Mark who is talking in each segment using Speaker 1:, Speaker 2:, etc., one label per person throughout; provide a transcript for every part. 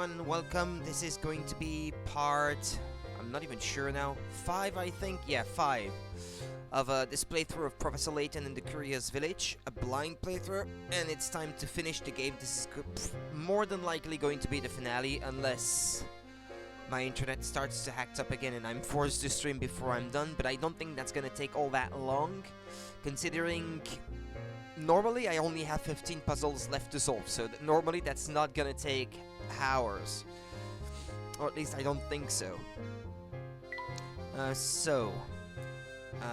Speaker 1: everyone, welcome. This is going to be part, I'm not even sure now, 5 I think, yeah 5 of this playthrough of Professor Layton in the Curious Village, a blind playthrough, and it's time to finish the game. This is more than likely going to be the finale unless my internet starts to act up again and I'm forced to stream before I'm done, but I don't think that's gonna take all that long, considering normally I only have 15 puzzles left to solve, so normally that's not gonna take hours. Or at least I don't think so.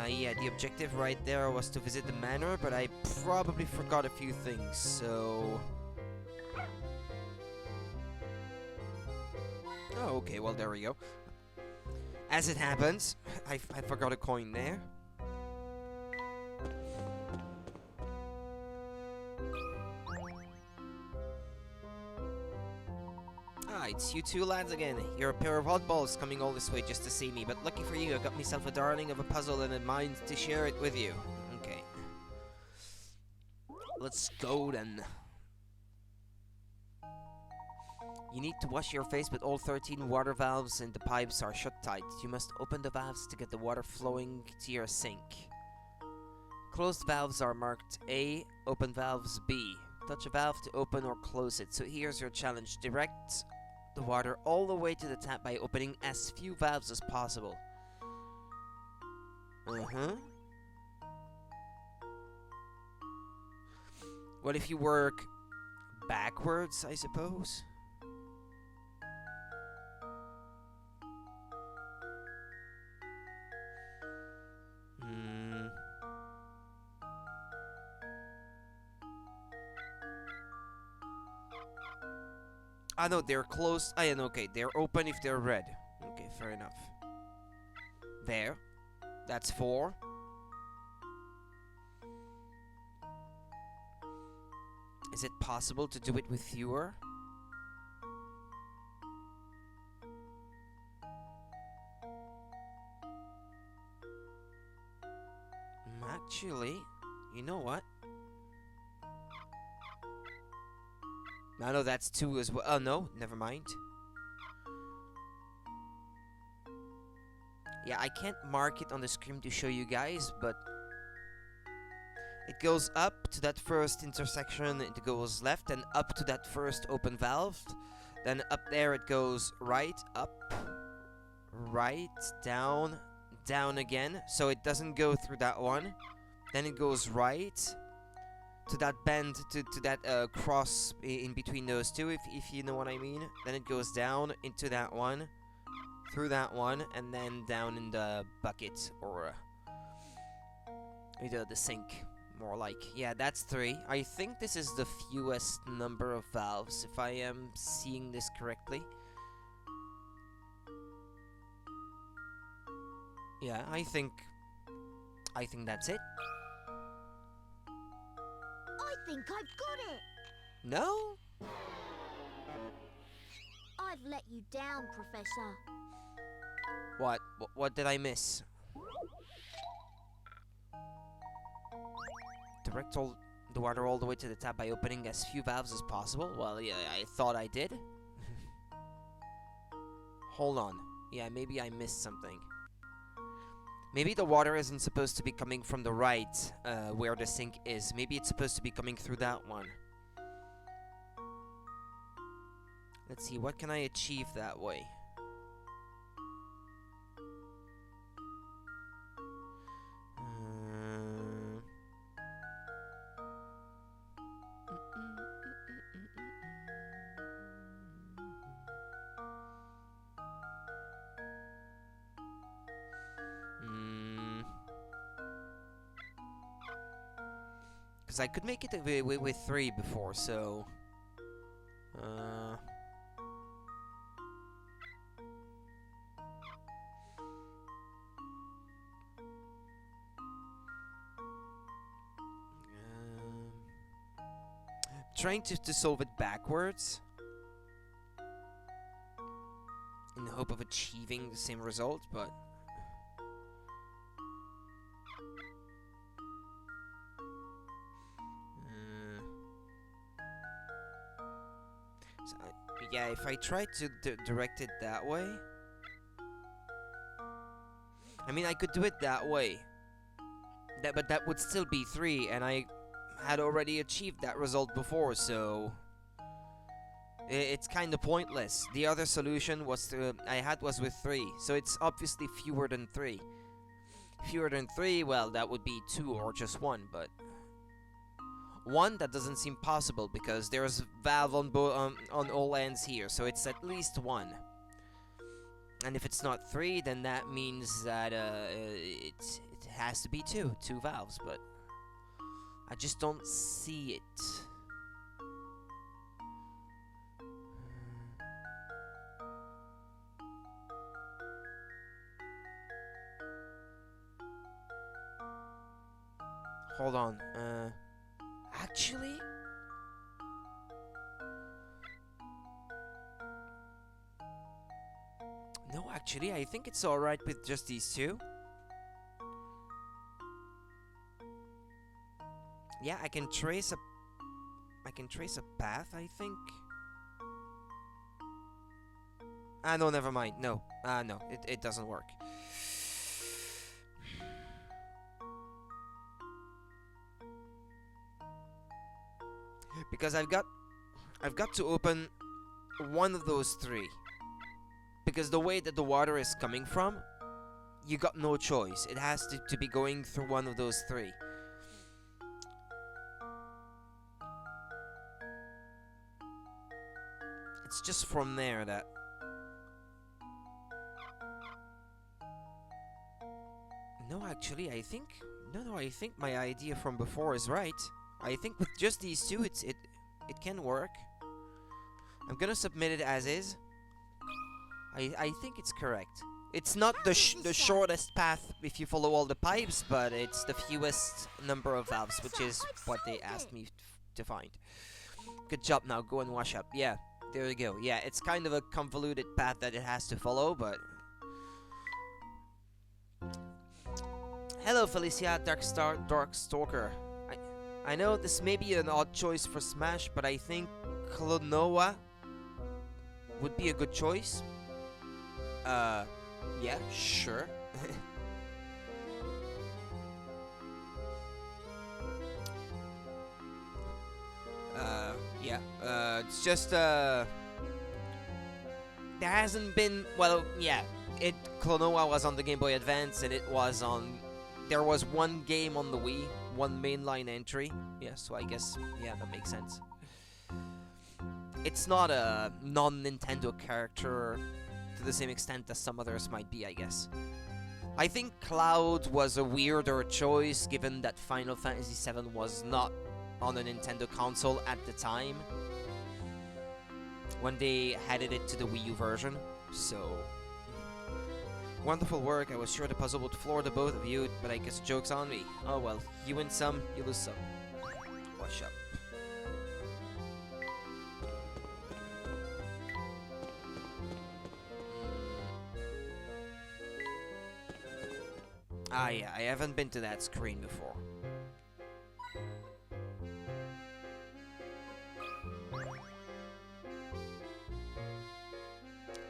Speaker 1: Yeah, the objective right there was to visit the manor, but I probably forgot a few things, so... Oh, okay, well there we go. As it happens, I forgot a coin there. Ah, it's you two lads again. You're a pair of oddballs coming all this way just to see me, but lucky for you, I got myself a darling of a puzzle and in mind to share it with you. Okay. Let's go then. You need to wash your face, but all 13 water valves in the pipes are shut tight. You must open the valves to get the water flowing to your sink. Closed valves are marked A, open valves B. Touch a valve to open or close it. So here's your challenge. Direct the water all the way to the tap by opening as few valves as possible. What if you work backwards, I suppose? Ah, no, they're closed. Ah, yeah, no, okay, they're open if they're red. Okay, fair enough. There. That's 4. Is it possible to do it with fewer? Actually, you know what? No, that's 2 as well. Oh, no, never mind. Yeah, I can't mark it on the screen to show you guys, but it goes up to that first intersection, it goes left, and up to that first open valve. Then up there it goes right, up, right, down, down again. So it doesn't go through that one. Then it goes right to that bend, to that cross in between those two, if you know what I mean. Then it goes down into that one, through that one, and then down in the bucket, or the sink, more like. Yeah, that's 3. I think this is the fewest number of valves, if I am seeing this correctly. Yeah, I think that's it.
Speaker 2: I think I've got it!
Speaker 1: No?
Speaker 2: I've let you down, Professor.
Speaker 1: What did I miss? Direct all the water all the way to the tap by opening as few valves as possible? Well, yeah, I thought I did. Hold on. Yeah, maybe I missed something. Maybe the water isn't supposed to be coming from the right, where the sink is. Maybe it's supposed to be coming through that one. Let's see, what can I achieve that way? Because I could make it with 3 before, so... trying to solve it backwards in the hope of achieving the same result, but yeah, if I try to direct it that way... I mean, I could do it that way. But that would still be 3, and I had already achieved that result before, so... It's kind of pointless. The other solution was was with 3, so it's obviously fewer than 3. Fewer than 3, well, that would be 2 or just 1, but... 1, that doesn't seem possible, because there's valve on all ends here, so it's at least 1. And if it's not 3, then that means that it has to be 2 valves, but I just don't see it. Hold on, actually? No, actually, I think it's alright with just these 2. Yeah, I can trace a path, I think. Ah, no, never mind. No. No, it doesn't work. Because I've got to open one of those 3. Because the way that the water is coming from, you got no choice. It has to be going through one of those 3. It's just from there that... No, actually, I think... No, I think my idea from before is right. I think with just these 2, it can work. I'm gonna submit it as is. I think it's correct. It's not the shortest path if you follow all the pipes, but it's the fewest number of valves, which is what they asked me to find. Good job, now go and wash up. Yeah, there you go. Yeah, it's kind of a convoluted path that it has to follow, but... Hello, Felicia, Darkstalker. I know this may be an odd choice for Smash, but I think Klonoa would be a good choice. Yeah, sure. Yeah, it's just, there hasn't been, well, yeah, Klonoa was on the Game Boy Advance, and it was on, there was one game on the Wii, one mainline entry, yeah, so I guess, yeah, that makes sense. It's not a non-Nintendo character to the same extent as some others might be, I guess. I think Cloud was a weirder choice, given that Final Fantasy VII was not on a Nintendo console at the time, when they added it to the Wii U version, so... Wonderful work, I was sure the puzzle would floor the both of you, but I guess joke's on me. Oh well, you win some, you lose some. Wash up. Ah yeah, I haven't been to that screen before.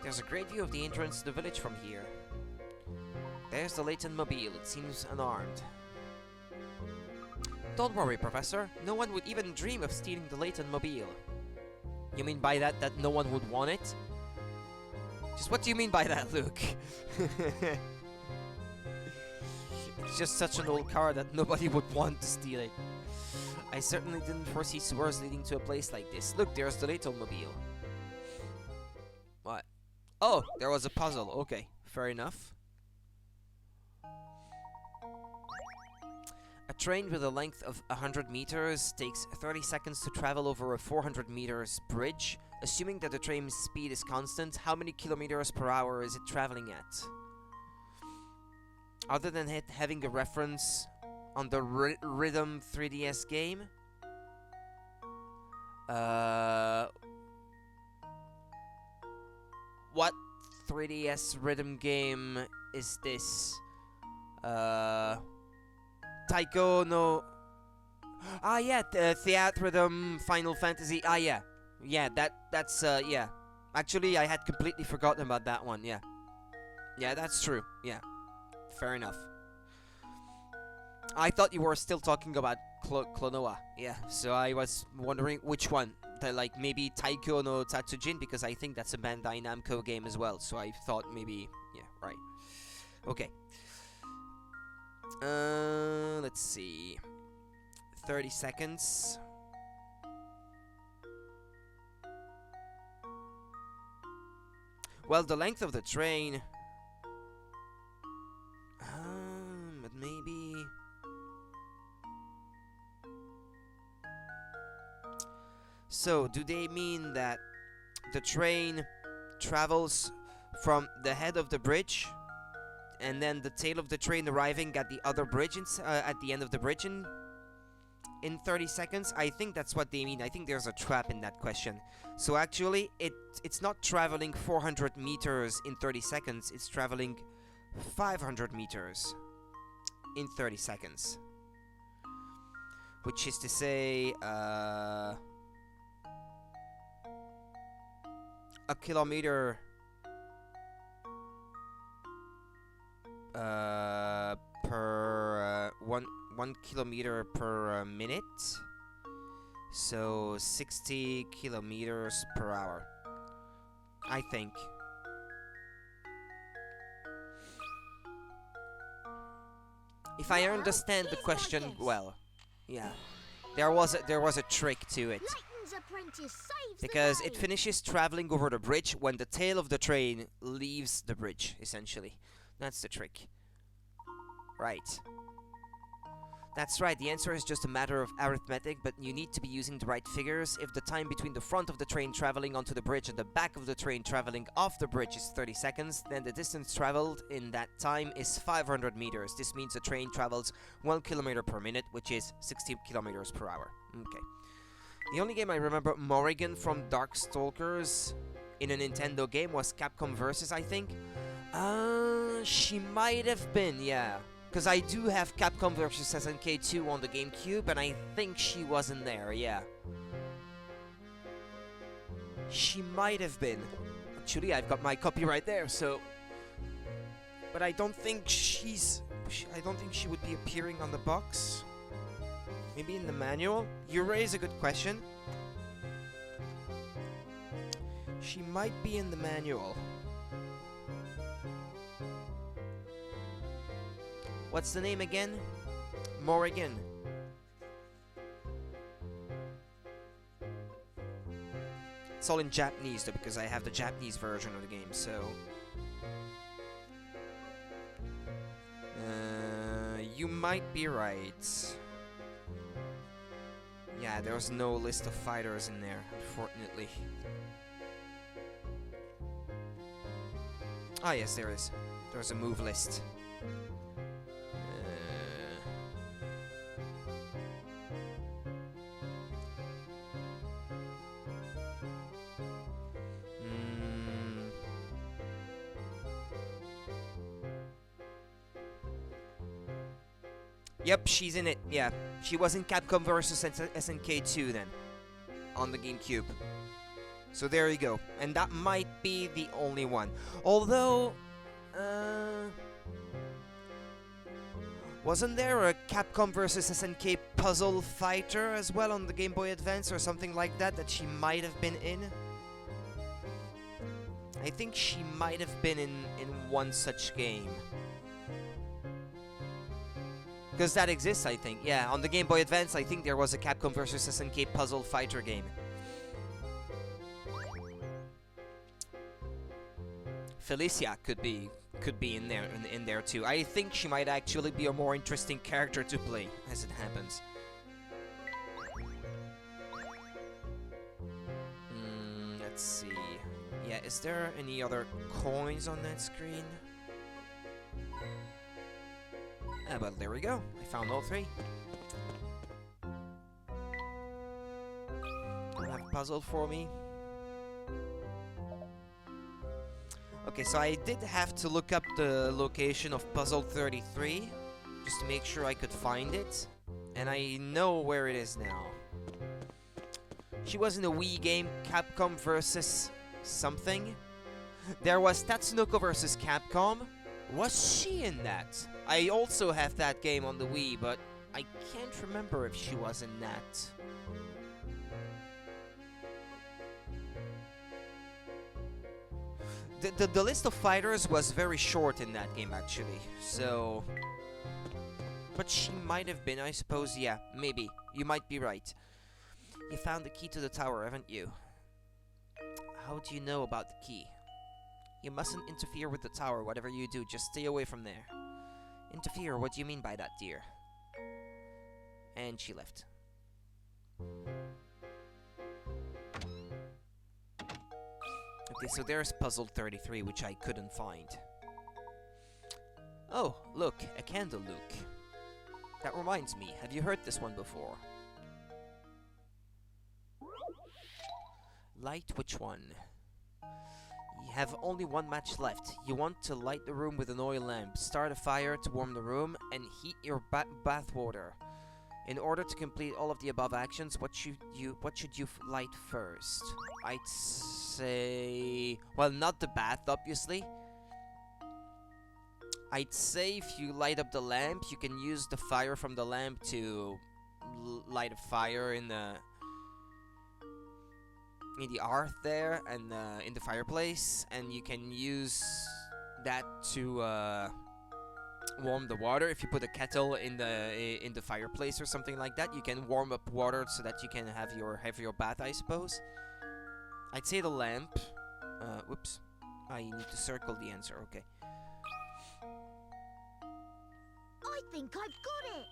Speaker 1: There's a great view of the entrance to the village from here. There's the Layton mobile, it seems unarmed. Don't worry, Professor. No one would even dream of stealing the Layton mobile. You mean by that no one would want it? Just what do you mean by that, Luke? It's just such an old car that nobody would want to steal it. I certainly didn't foresee sewers leading to a place like this. Look, there's the Layton mobile. What? Oh, there was a puzzle. Okay, fair enough. A train with a length of 100 meters takes 30 seconds to travel over a 400 meters bridge. Assuming that the train's speed is constant, how many kilometers per hour is it traveling at? Other than it having a reference on the Rhythm 3DS game? What 3DS Rhythm game is this? Taiko no... Ah, yeah, Theatrhythm Final Fantasy. Ah, yeah. Yeah, that's, yeah. Actually, I had completely forgotten about that one, yeah. Yeah, that's true, yeah. Fair enough. I thought you were still talking about Klonoa, yeah. So I was wondering which one. Like, maybe Taiko no Tatsujin, because I think that's a Bandai Namco game as well. So I thought maybe, yeah, right. Okay. Let's see. 30 seconds. Well, the length of the train... but maybe... So, do they mean that the train travels from the head of the bridge, and then the tail of the train arriving at the other bridge at the end of the bridge in 30 seconds? I think that's what they mean. I think there's a trap in that question. So actually, it's not traveling 400 meters in 30 seconds. It's traveling 500 meters in 30 seconds. Which is to say, a kilometer per 1 kilometer per minute, so 60 kilometers per hour, I think. If I understand the question well, yeah, there was a trick to it. Because it finishes traveling over the bridge when the tail of the train leaves the bridge, essentially. That's the trick. Right. That's right, the answer is just a matter of arithmetic, but you need to be using the right figures. If the time between the front of the train traveling onto the bridge and the back of the train traveling off the bridge is 30 seconds, then the distance traveled in that time is 500 meters. This means the train travels 1 kilometer per minute, which is 60 kilometers per hour. Okay. The only game I remember Morrigan from Darkstalkers in a Nintendo game was Capcom Versus, I think. She might have been, yeah. Because I do have Capcom vs. SNK 2 on the GameCube, and I think she wasn't there, yeah. She might have been. Actually, I've got my copy right there, so... But I don't think I don't think she would be appearing on the box. Maybe in the manual? You raise a good question. She might be in the manual. What's the name again? Morrigan. It's all in Japanese though, because I have the Japanese version of the game, so... you might be right. Yeah, there's no list of fighters in there, unfortunately. Ah, yes, there is. There's a move list. Yep, she's in it. Yeah, she was in Capcom vs. SNK 2 then, on the GameCube. So there you go. And that might be the only one. Although, wasn't there a Capcom vs. SNK puzzle fighter as well on the Game Boy Advance or something like that that she might have been in? I think she might have been in one such game. Because that exists, I think. Yeah, on the Game Boy Advance, I think there was a Capcom vs. SNK puzzle fighter game. Felicia could be in there too. I think she might actually be a more interesting character to play, as it happens. Let's see. Yeah, is there any other coins on that screen? Ah, well, there we go. I found all three. You have a puzzle for me? Okay, so I did have to look up the location of Puzzle 33, just to make sure I could find it. And I know where it is now. She was in a Wii game, Capcom vs. something. There was Tatsunoko vs. Capcom. Was she in that? I also have that game on the Wii, but I can't remember if she was in that. The list of fighters was very short in that game, actually, so... But she might have been, I suppose, yeah, maybe. You might be right. You found the key to the tower, haven't you? How do you know about the key? You mustn't interfere with the tower, whatever you do, just stay away from there. Interfere, what do you mean by that, dear? And she left. Okay, so there's puzzle 33, which I couldn't find. Oh, look, a candle, Luke. That reminds me, have you heard this one before? Light which one? You have only one match left. You want to light the room with an oil lamp, start a fire to warm the room, and heat your bath water. In order to complete all of the above actions, what should you light first? I'd say... Well, not the bath, obviously. I'd say if you light up the lamp, you can use the fire from the lamp to light a fire in the hearth there, and in the fireplace, and you can use that to warm the water. If you put a kettle in the fireplace or something like that, you can warm up water so that you can have your bath, I suppose. I'd say the lamp. Whoops, I need to circle the answer. Okay.
Speaker 2: I think I've got it.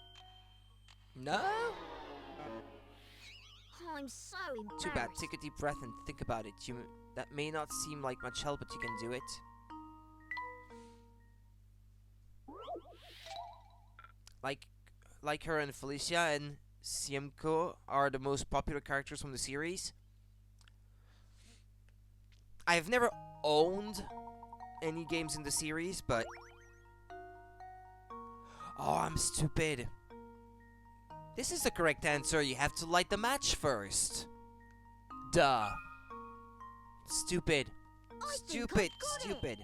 Speaker 1: No.
Speaker 2: I'm so embarrassed.
Speaker 1: Too bad. Take a deep breath and think about it. That may not seem like much help, but you can do it. Like her and Felicia and Siemko are the most popular characters from the series. I've never owned any games in the series, but... Oh, I'm stupid. This is the correct answer. You have to light the match first. Duh. Stupid. Stupid. Stupid.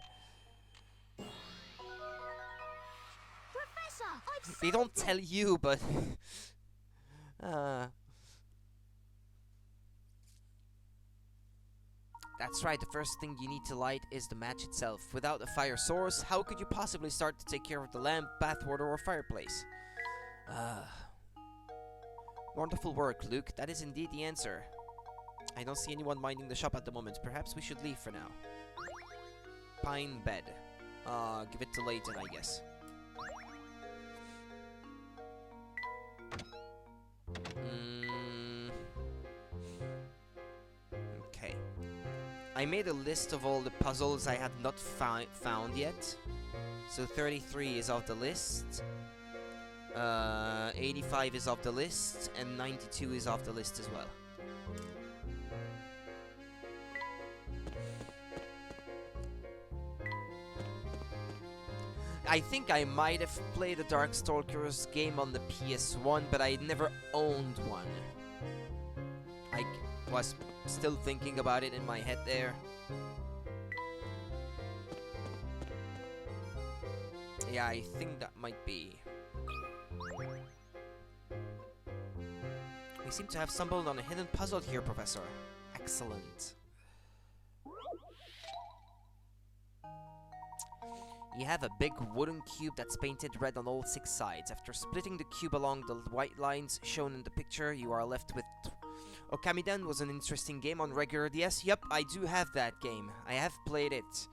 Speaker 2: Professor, I've
Speaker 1: They don't tell you, but... That's right, the first thing you need to light is the match itself. Without a fire source, how could you possibly start to take care of the lamp, bathwater, or fireplace? Wonderful work, Luke. That is indeed the answer. I don't see anyone minding the shop at the moment. Perhaps we should leave for now. Pine bed. Give it to Layton, I guess. Okay. I made a list of all the puzzles I had not found yet. So 33 is off the list. 85 is off the list, and 92 is off the list as well. I think I might have played a Darkstalkers game on the PS1, but I never owned one. I was still thinking about it in my head there. Yeah, I think that might be. We seem to have stumbled on a hidden puzzle here, Professor. Excellent. You have a big wooden cube that's painted red on all 6 sides. After splitting the cube along the white lines shown in the picture, you are left with... Okamiden was an interesting game on regular DS. Yep, I do have that game. I have played it.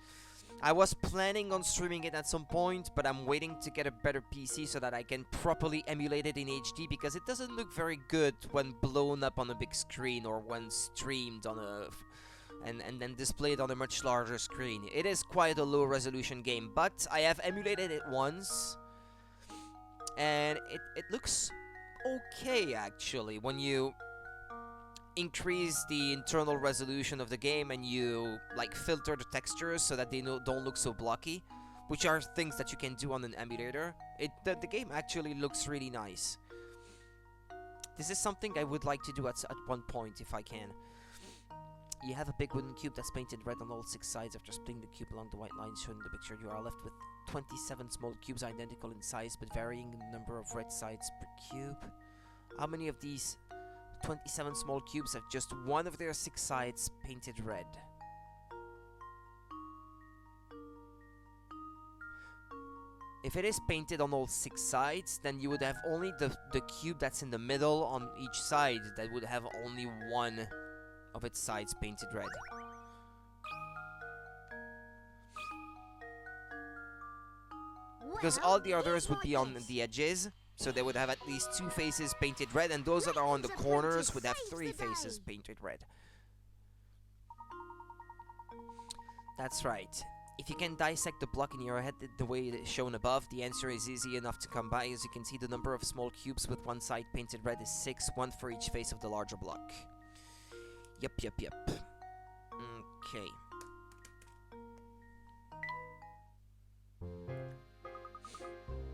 Speaker 1: I was planning on streaming it at some point, but I'm waiting to get a better PC so that I can properly emulate it in HD, because it doesn't look very good when blown up on a big screen or when streamed on a... And then displayed on a much larger screen. It is quite a low resolution game, but I have emulated it once, and it looks okay actually when you increase the internal resolution of the game and you like filter the textures so that they don't look so blocky, which are things that you can do on an emulator. The game actually looks really nice. This is something I would like to do at one point if I can. You have a big wooden cube that's painted red on all 6 sides. After splitting the cube along the white lines shown in the picture, you are left with 27 small cubes identical in size but varying in the number of red sides per cube. How many of these 27 small cubes have just one of their 6 sides painted red? If it is painted on all 6 sides, then you would have only the cube that's in the middle on each side that would have only one of its sides painted red. Because all the others would be on the edges, so they would have at least 2 faces painted red, and those that are on the corners would have 3 faces painted red. That's right. If you can dissect the block in your head the way it is shown above, the answer is easy enough to come by. As you can see, the number of small cubes with one side painted red is 6, 1 for each face of the larger block. Yep. Okay.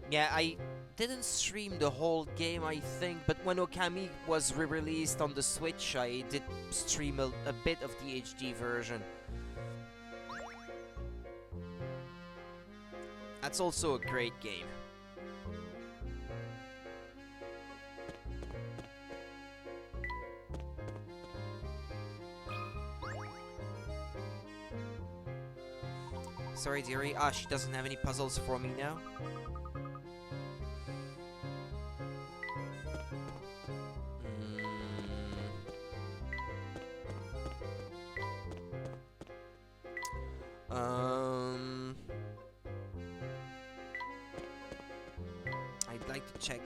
Speaker 1: Yeah, I didn't stream the whole game, I think, but when Okami was re-released on the Switch, I did stream a bit of the HD version. That's also a great game. Sorry, dearie. Ah, she doesn't have any puzzles for me now. I'd like to check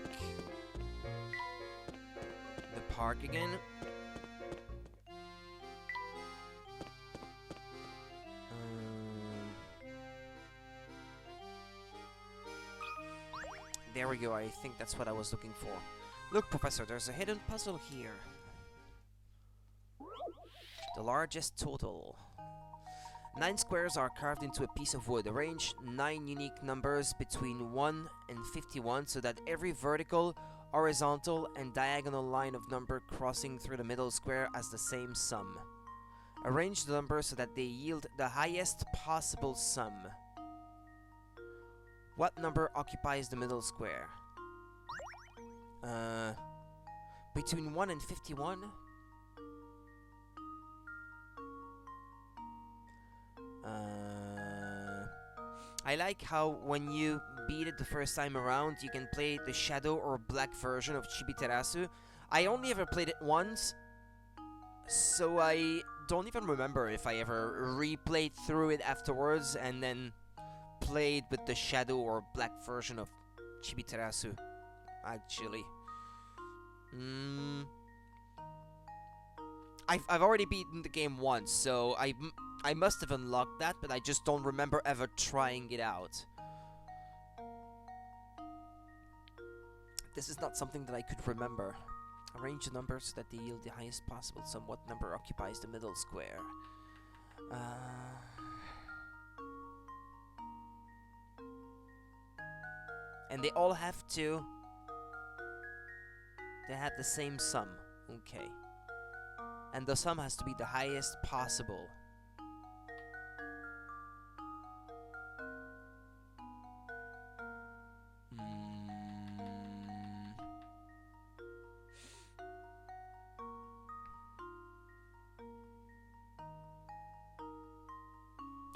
Speaker 1: the park again. There we go, I think that's what I was looking for. Look, Professor, there's a hidden puzzle here. The largest total. 9 squares are carved into a piece of wood. Arrange 9 unique numbers between 1 and 51 so that every vertical, horizontal, and diagonal line of number crossing through the middle square has the same sum. Arrange the numbers so that they yield the highest possible sum. What number occupies the middle square? Between 1 and 51? I like how when you beat it the first time around, you can play the shadow or black version of Chibiterasu. I only ever played it once, so I don't even remember if I ever replayed through it afterwards and then played with the shadow or black version of Chibiterasu, actually. I've already beaten the game once, so I must have unlocked that, but I just don't remember ever trying it out. This is not something that I could remember. Arrange the numbers so that they yield the highest possible sum. What number occupies the middle square? And they all have to... They have the same sum. Okay. And the sum has to be the highest possible.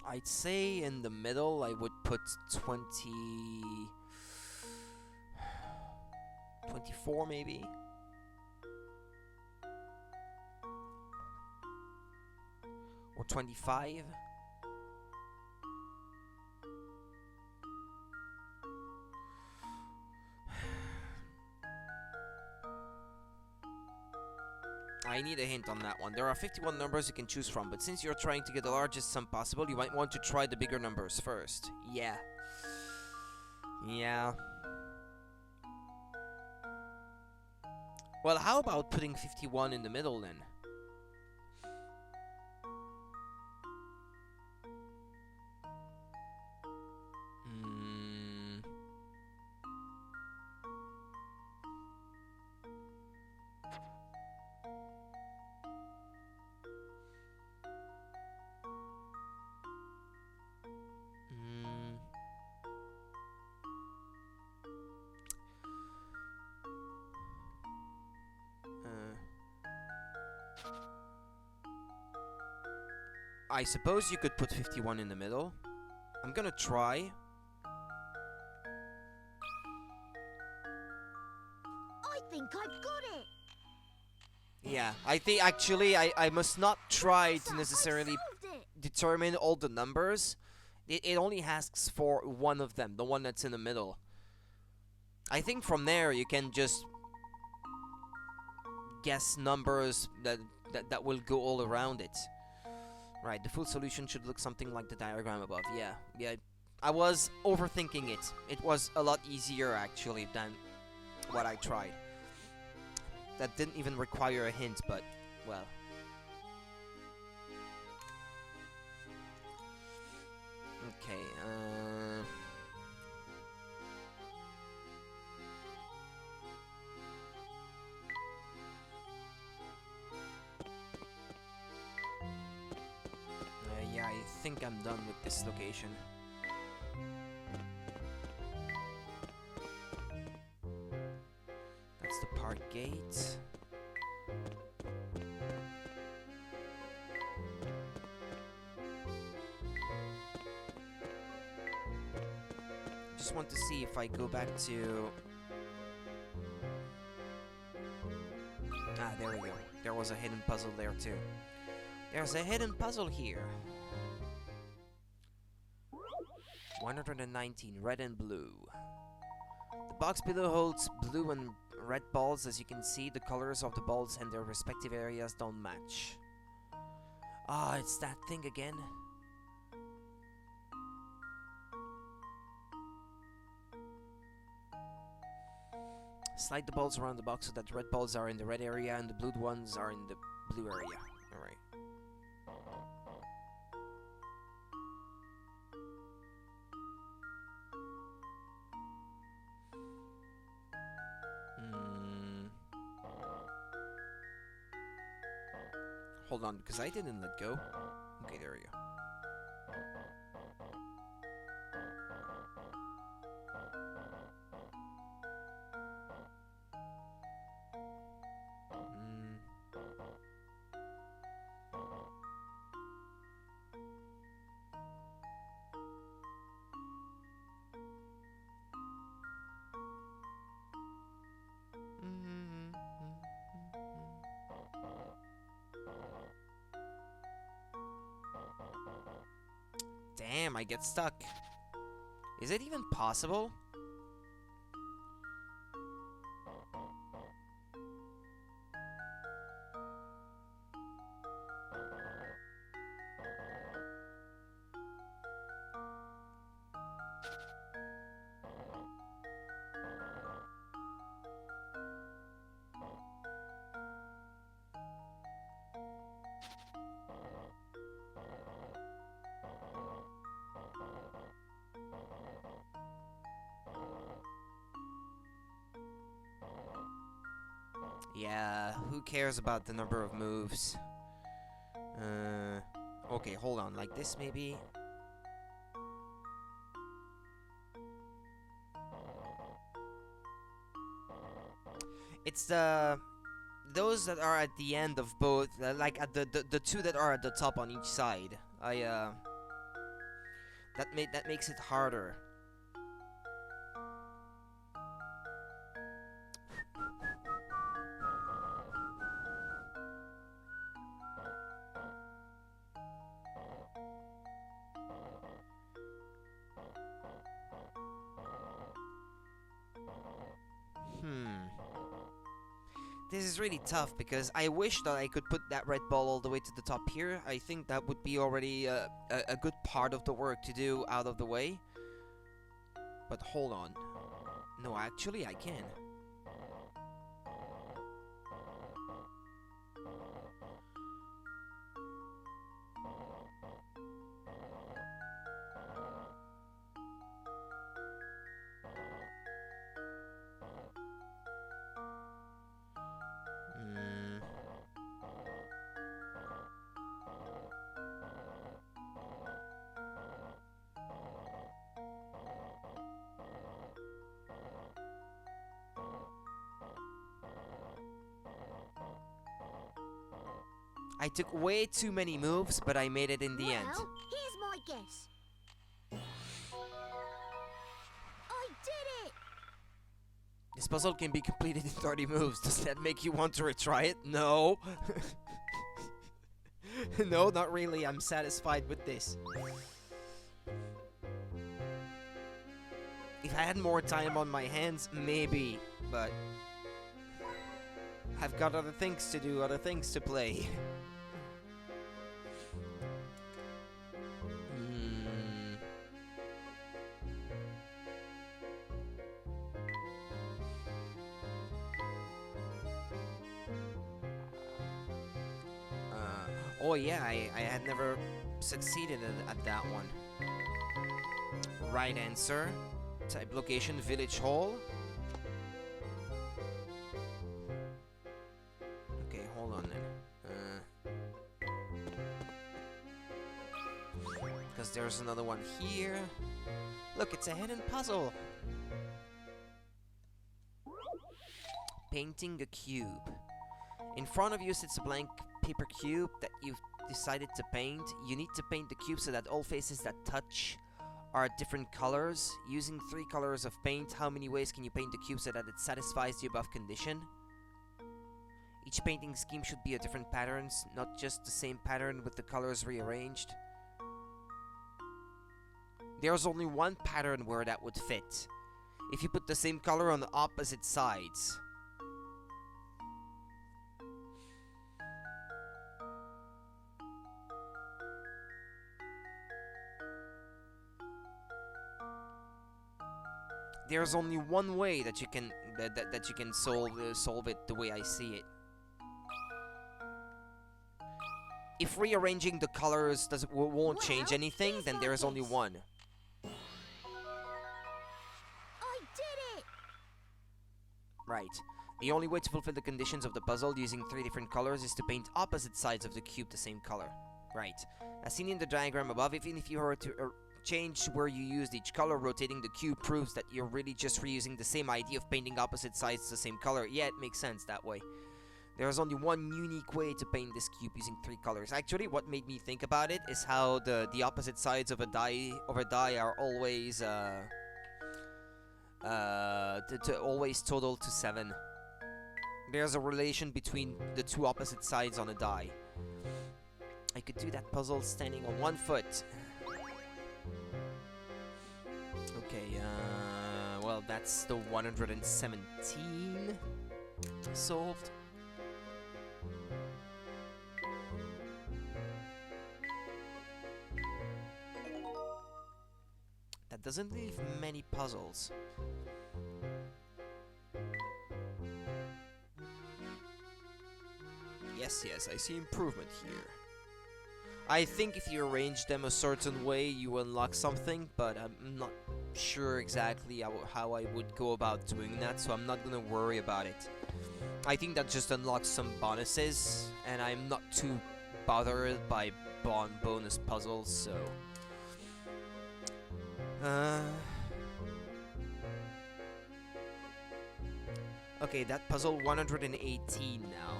Speaker 1: I'd say in the middle I would put 24 maybe. Or 25. I need a hint on that one. There are 51 numbers you can choose from, but since you're trying to get the largest sum possible, you might want to try the bigger numbers first. Yeah. Well, how about putting 51 in the middle then? I suppose you could put 51 in the middle. I'm gonna try.
Speaker 2: I think I've got it.
Speaker 1: Yeah, I think actually I must not try to
Speaker 2: Professor,
Speaker 1: necessarily
Speaker 2: I solved it.
Speaker 1: determine all the numbers. It only asks for one of them, the one that's in the middle. I think from there you can just guess numbers that will go all around it. Right, the full solution should look something like the diagram above. Yeah. I was overthinking it. It was a lot easier actually than what I tried. That didn't even require a hint, but well. Okay, yeah, I think I'm done with this location. That's the park gate. Just want to see if I go back to... Ah, there we go. There was a hidden puzzle there too. There's a hidden puzzle here. 119, red and blue. The box below holds blue and red balls. As you can see, the colors of the balls and their respective areas don't match. Ah, it's that thing again. Slide the balls around the box so that the red balls are in the red area and the blue ones are in the blue area. Alright. Hold on, because I didn't let go. Okay, there we go. Damn, I get stuck. Is it even possible? Yeah, who cares about the number of moves? Okay, hold on, like this maybe? It's those that are at the end of both, like at the two that are at the top on each side. That makes it harder. This is really tough because I wish that I could put that red ball all the way to the top here. I think that would be already a good part of the work to do out of the way. But hold on. No, actually I can. I took way too many moves, but I made it in the end.
Speaker 2: Well, here's my guess. I did it!
Speaker 1: This puzzle can be completed in 30 moves. Does that make you want to retry it? No. No, not really. I'm satisfied with this. If I had more time on my hands, maybe, but I've got other things to do, other things to play. Oh yeah, I had never succeeded at that one. Right answer. Type location, village hall. Okay, hold on then. Because there's another one here. Look, it's a hidden puzzle. Painting a cube. In front of you sits a blank paper cube that you've decided to paint. You need to paint the cube so that all faces that touch are different colors. Using 3 colors of paint, how many ways can you paint the cube so that it satisfies the above condition? Each painting scheme should be a different patterns, not just the same pattern with the colors rearranged. There's only one pattern where that would fit. If you put the same color on the opposite sides. There's only one way that you can solve it the way I see it. If rearranging the colors won't change anything, then there's only one.
Speaker 2: I did it!
Speaker 1: Right. The only way to fulfill the conditions of the puzzle using 3 different colors is to paint opposite sides of the cube the same color. Right. As seen in the diagram above, even if you were to change where you used each color, rotating the cube proves that you're really just reusing the same idea of painting opposite sides the same color. Yeah, it makes sense that way. There's only one unique way to paint this cube using 3 colors. Actually, what made me think about it is how the opposite sides of a die are always always total to 7. There's a relation between the 2 opposite sides on a die. I could do that puzzle standing on 1 foot. Okay, well, that's the 117 solved. That doesn't leave many puzzles. Yes, I see improvement here. I think if you arrange them a certain way, you unlock something, but I'm not sure exactly how I would go about doing that, so I'm not gonna worry about it. I think that just unlocks some bonuses, and I'm not too bothered by bonus puzzles, so... Okay, that puzzle 118 now.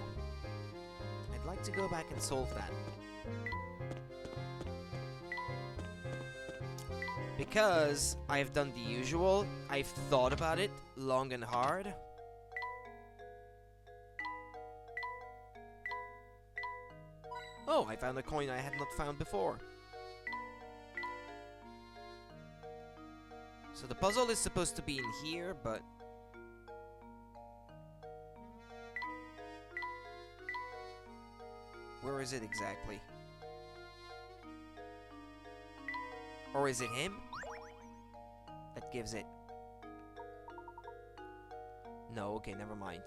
Speaker 1: I'd like to go back and solve that. Because I've done the usual, I've thought about it long and hard. Oh, I found a coin I had not found before. So the puzzle is supposed to be in here, but... where is it exactly? Or is it him? That gives it... no, okay, never mind.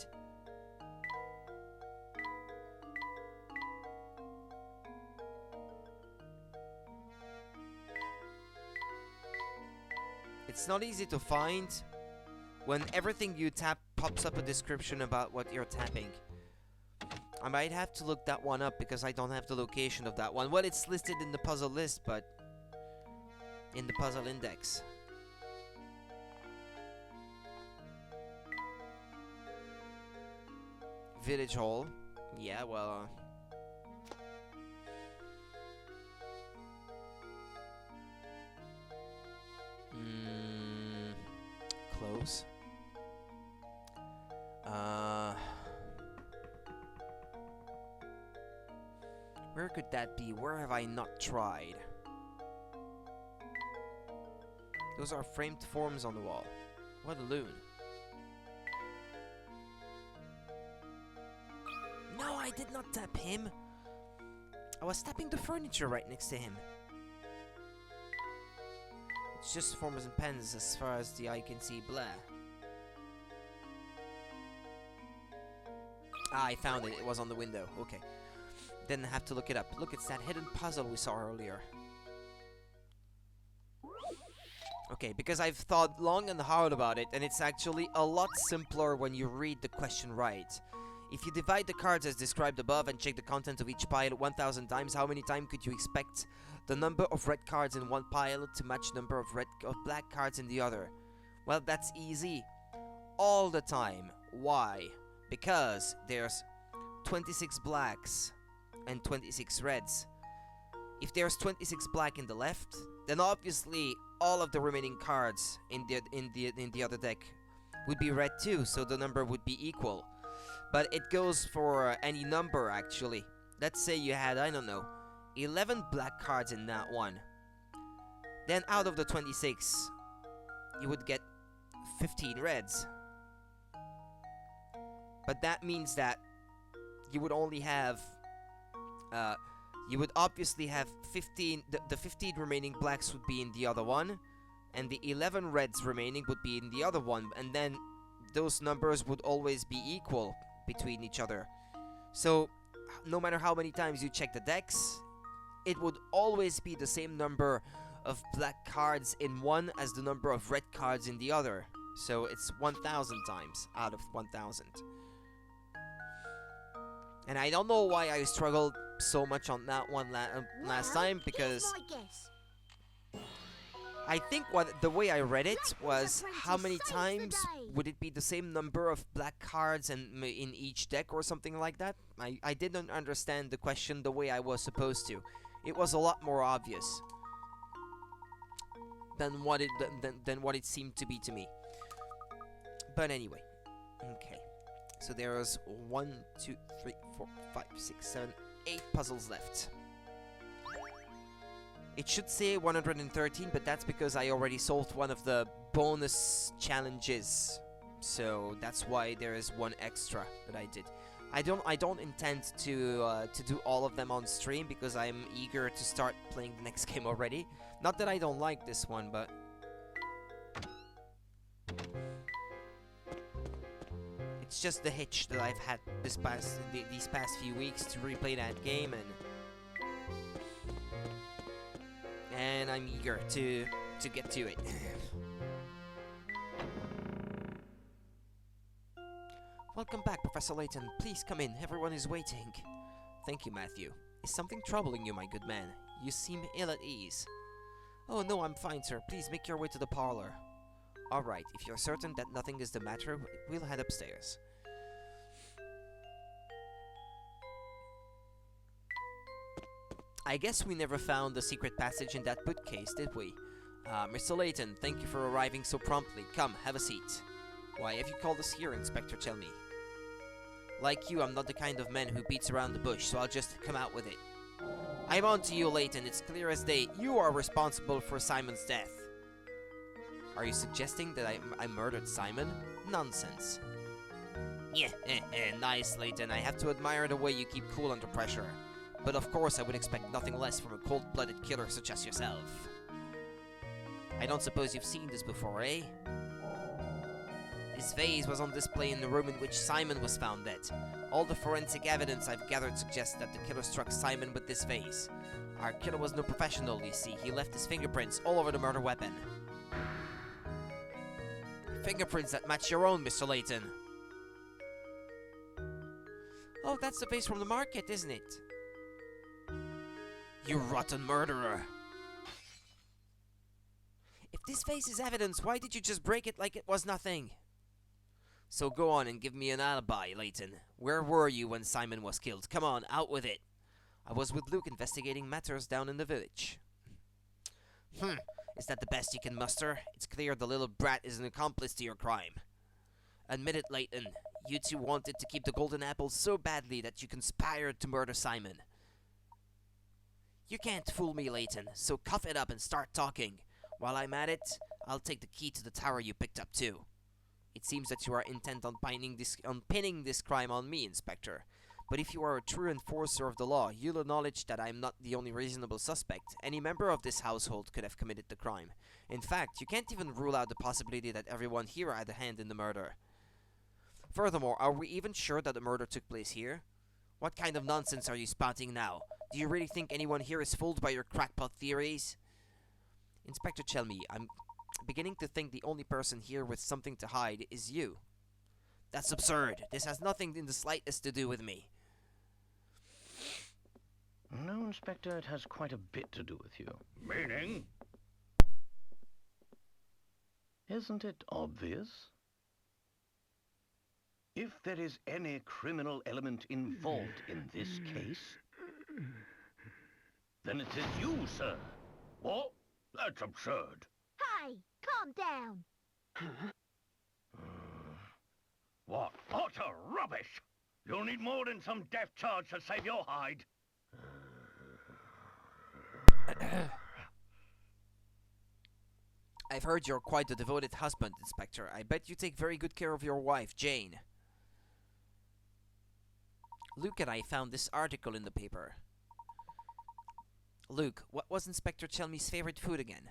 Speaker 1: It's not easy to find when everything you tap pops up a description about what you're tapping. I might have to look that one up because I don't have the location of that one. Well, it's listed in the puzzle list, but in the puzzle index. Village hall. Yeah, well, knows? Where could that be? Where have I not tried? Those are framed forms on the wall. What a loon. No, I did not tap him. I was tapping the furniture right next to him. It's just forms and pens as far as the eye can see. Blah. Ah, I found it. It was on the window. Okay. Didn't have to look it up. Look, it's that hidden puzzle we saw earlier. Okay, because I've thought long and hard about it, and it's actually a lot simpler when you read the question right. If you divide the cards as described above and check the content of each pile 1,000 times, how many times could you expect the number of red cards in one pile to match the number of black cards in the other? Well, that's easy. All the time. Why? Because there's 26 blacks and 26 reds. If there's 26 black in the left, then obviously all of the remaining cards in the other deck would be red too, so the number would be equal. But it goes for any number actually. Let's say you had, I don't know, 11 black cards in that one. Then out of the 26, you would get 15 reds. But that means that you would only have you would obviously have 15, the 15 remaining blacks would be in the other one, and the 11 reds remaining would be in the other one, and then those numbers would always be equal between each other. So no matter how many times you check the decks, it would always be the same number of black cards in one as the number of red cards in the other. So it's 1,000 times out of 1,000. And I don't know why I struggled so much on that one last time, because I think the way I read it was how many times would it be the same number of black cards in each deck or something like that. I didn't understand the question the way I was supposed to. It was a lot more obvious than what it seemed to be to me. But anyway, okay. So there's 1, 2, 3, 4, 5, 6, 7, 8 puzzles left. It should say 113, but that's because I already solved one of the bonus challenges. So that's why there is one extra that I did. I don't intend to do all of them on stream, because I'm eager to start playing the next game already. Not that I don't like this one, but it's just the hitch that I've had these past few weeks to replay that game, and I'm eager to get to it. Welcome back, Professor Layton. Please come in. Everyone is waiting. Thank you, Matthew. Is something troubling you, my good man? You seem ill at ease. Oh, no, I'm fine, sir. Please make your way to the parlor. All right, if you're certain that nothing is the matter, we'll head upstairs. I guess we never found the secret passage in that bookcase, did we? Mr. Layton, thank you for arriving so promptly. Come, have a seat. Why have you called us here, Inspector? Tell me. Like you, I'm not the kind of man who beats around the bush, so I'll just come out with it. I'm on to you, Layton. It's clear as day. You are responsible for Simon's death. Are you suggesting that I murdered Simon? Nonsense. Yeah, nice, Layton. I have to admire the way you keep cool under pressure. But of course I would expect nothing less from a cold-blooded killer such as yourself. I don't suppose you've seen this before, eh? This vase was on display in the room in which Simon was found dead. All the forensic evidence I've gathered suggests that the killer struck Simon with this vase. Our killer was no professional, you see. He left his fingerprints all over the murder weapon. Fingerprints that match your own, Mr. Layton. Oh, that's the vase from the market, isn't it? You rotten murderer. If this vase is evidence, why did you just break it like it was nothing? So go on and give me an alibi, Layton. Where were you when Simon was killed? Come on, out with it. I was with Luke investigating matters down in the village. Is that the best you can muster? It's clear the little brat is an accomplice to your crime. Admit it, Layton. You two wanted to keep the golden apple so badly that you conspired to murder Simon. You can't fool me, Layton, so cuff it up and start talking. While I'm at it, I'll take the key to the tower you picked up too. It seems that you are intent on pinning this crime on me, Inspector. But if you are a true enforcer of the law, you'll acknowledge that I am not the only reasonable suspect. Any member of this household could have committed the crime. In fact, you can't even rule out the possibility that everyone here had a hand in the murder. Furthermore, are we even sure that the murder took place here? What kind of nonsense are you spouting now? Do you really think anyone here is fooled by your crackpot theories? Inspector Chelmy, I'm beginning to think the only person here with something to hide is you. That's absurd. This has nothing in the slightest to do with me.
Speaker 3: No, Inspector, it has quite a bit to do with you.
Speaker 4: Meaning?
Speaker 3: Isn't it obvious?
Speaker 4: If there is any criminal element involved in this case, then it is you, sir. What? That's absurd.
Speaker 2: Hey, calm down.
Speaker 4: What? Utter rubbish! You'll need more than some death charge to save your hide.
Speaker 1: I've heard you're quite a devoted husband, Inspector. I bet you take very good care of your wife, Jane. Luke and I found this article in the paper. Luke, what was Inspector Chelmy's favorite food again?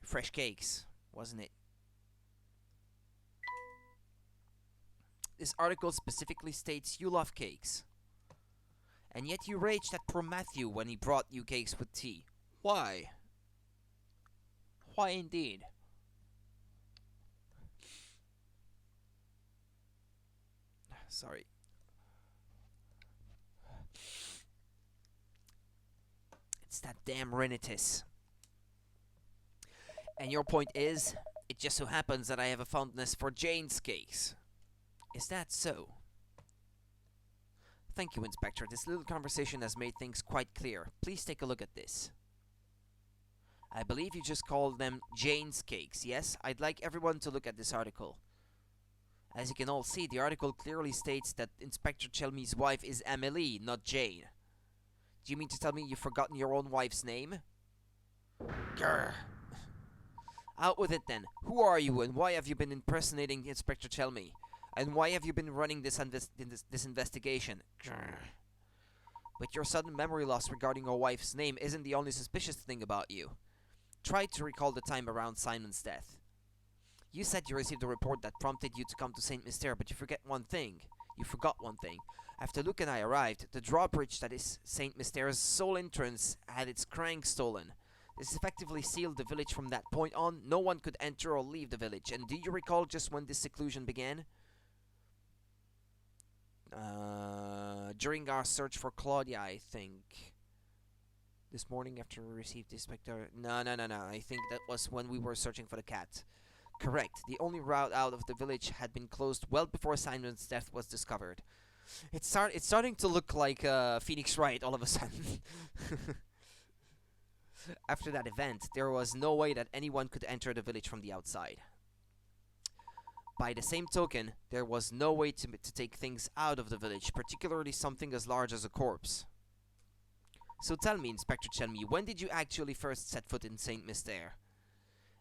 Speaker 1: Fresh cakes, wasn't it? This article specifically states you love cakes. And yet you raged at poor Matthew when he brought you cakes with tea. Why? Why indeed? Sorry. It's that damn rhinitis. And your point is, it just so happens that I have a fondness for Jane's cakes. Is that so? Thank you, Inspector. This little conversation has made things quite clear. Please take a look at this. I believe you just called them Jane's cakes, yes? I'd like everyone to look at this article. As you can all see, the article clearly states that Inspector Chelmy's wife is Amelie, not Jane. Do you mean to tell me you've forgotten your own wife's name? Grr. Out with it then. Who are you and why have you been impersonating Inspector Chelmy? And why have you been running this investigation? Grr. But your sudden memory loss regarding your wife's name isn't the only suspicious thing about you. Try to recall the time around Simon's death. You said you received a report that prompted you to come to Saint Mystere, but you forgot one thing. After Luke and I arrived, the drawbridge that is Saint Mystere's sole entrance had its crank stolen. This effectively sealed the village from that point on. No one could enter or leave the village. And do you recall just when this seclusion began? During our search for Claudia, I think. This morning after we received the inspector... No. I think that was when we were searching for the cat. Correct. The only route out of the village had been closed well before Simon's death was discovered. It's starting to look like Phoenix Wright all of a sudden. After that event, there was no way that anyone could enter the village from the outside. By the same token, there was no way to take things out of the village, particularly something as large as a corpse. So tell me, Inspector Chelmy, when did you actually first set foot in Saint Mystere?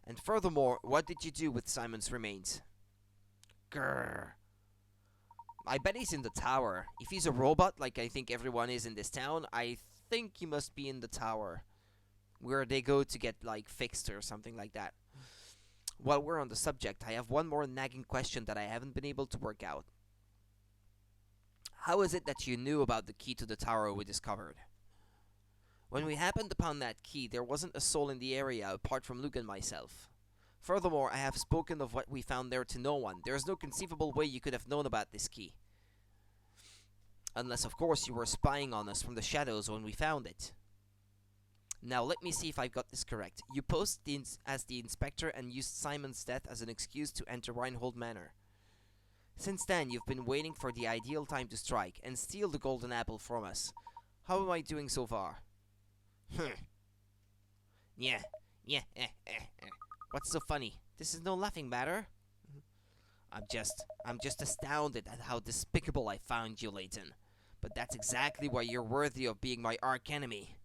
Speaker 1: And furthermore, what did you do with Simon's remains? Grrr. I bet he's in the tower. If he's a robot, like I think everyone is in this town, I think he must be in the tower. Where they go to get, like, fixed or something like that. While we're on the subject, I have one more nagging question that I haven't been able to work out. How is it that you knew about the key to the tower we discovered? When we happened upon that key, there wasn't a soul in the area apart from Luke and myself. Furthermore, I have spoken of what we found there to no one. There is no conceivable way you could have known about this key. Unless, of course, you were spying on us from the shadows when we found it. Now, let me see if I've got this correct. You posed as the inspector and used Simon's death as an excuse to enter Reinhold Manor. Since then, you've been waiting for the ideal time to strike and steal the golden apple from us. How am I doing so far? Yeah, yeah, What's so funny? This is no laughing matter. I'm just astounded at how despicable I found you, Layton. But that's exactly why you're worthy of being my arch enemy.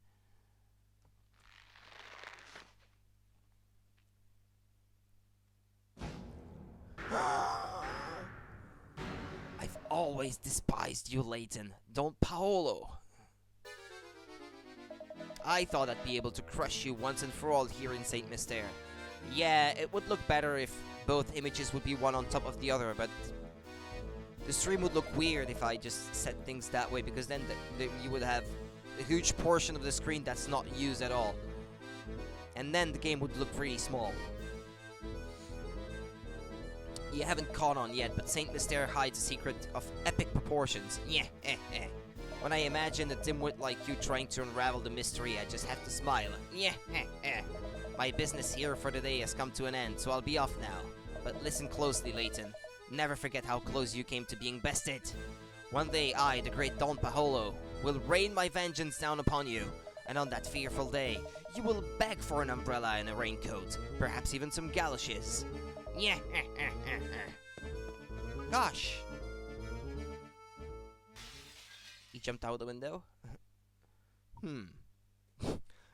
Speaker 1: I've always despised you, Layton. Don Paolo. I thought I'd be able to crush you once and for all here in Saint Mystere. Yeah, it would look better if both images would be one on top of the other, but the stream would look weird if I just set things that way, because then you would have a huge portion of the screen that's not used at all. And then the game would look really small. You haven't caught on yet, but Saint Mystere hides a secret of epic proportions. Yeah, When I imagine a dimwit like you trying to unravel the mystery, I just have to smile. Yeah, My business here for the day has come to an end, so I'll be off now. But listen closely, Layton. Never forget how close you came to being bested. One day I, the great Don Paolo, will rain my vengeance down upon you. And on that fearful day, you will beg for an umbrella and a raincoat. Perhaps even some galoshes. Yeah, Gosh! He jumped out the window.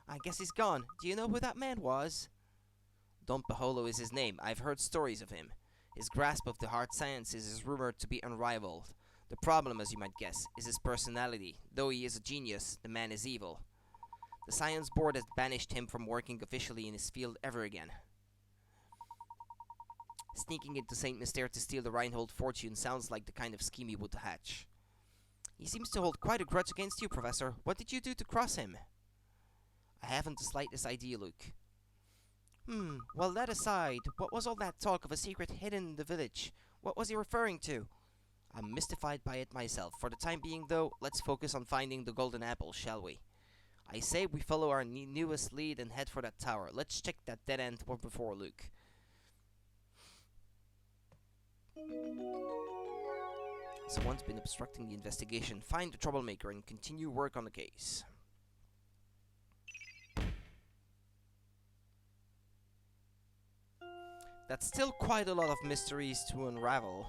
Speaker 1: I guess he's gone. Do you know who that man was? Don Paolo is his name. I've heard stories of him. His grasp of the hard sciences is rumored to be unrivaled. The problem, as you might guess, is his personality. Though he is a genius, the man is evil. The Science Board has banished him from working officially in his field ever again. Sneaking into Saint Mystere to steal the Reinhold fortune sounds like the kind of scheme he would hatch. He seems to hold quite a grudge against you, Professor. What did you do to cross him? I haven't the slightest idea, Luke. Well, that aside, what was all that talk of a secret hidden in the village? What was he referring to? I'm mystified by it myself. For the time being, though, let's focus on finding the golden apple, shall we? I say we follow our newest lead and head for that tower. Let's check that dead end before, Luke. Someone's been obstructing the investigation. Find the troublemaker and continue work on the case. That's still quite a lot of mysteries to unravel.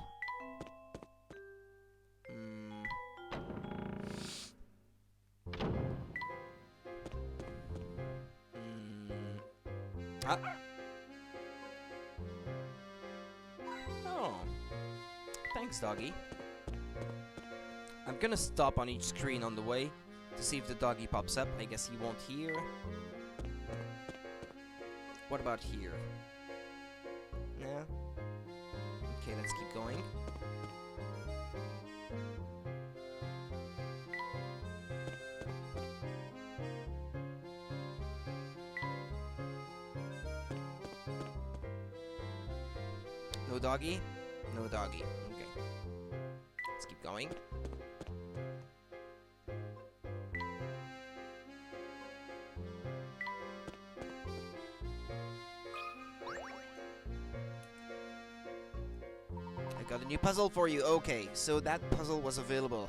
Speaker 1: Oh. Thanks, doggy. I'm gonna stop on each screen on the way to see if the doggy pops up. I guess he won't hear. What about here? No? Okay, let's keep going. No doggy? No doggy. Okay. Let's keep going. I got a new puzzle for you. Okay, so that puzzle was available.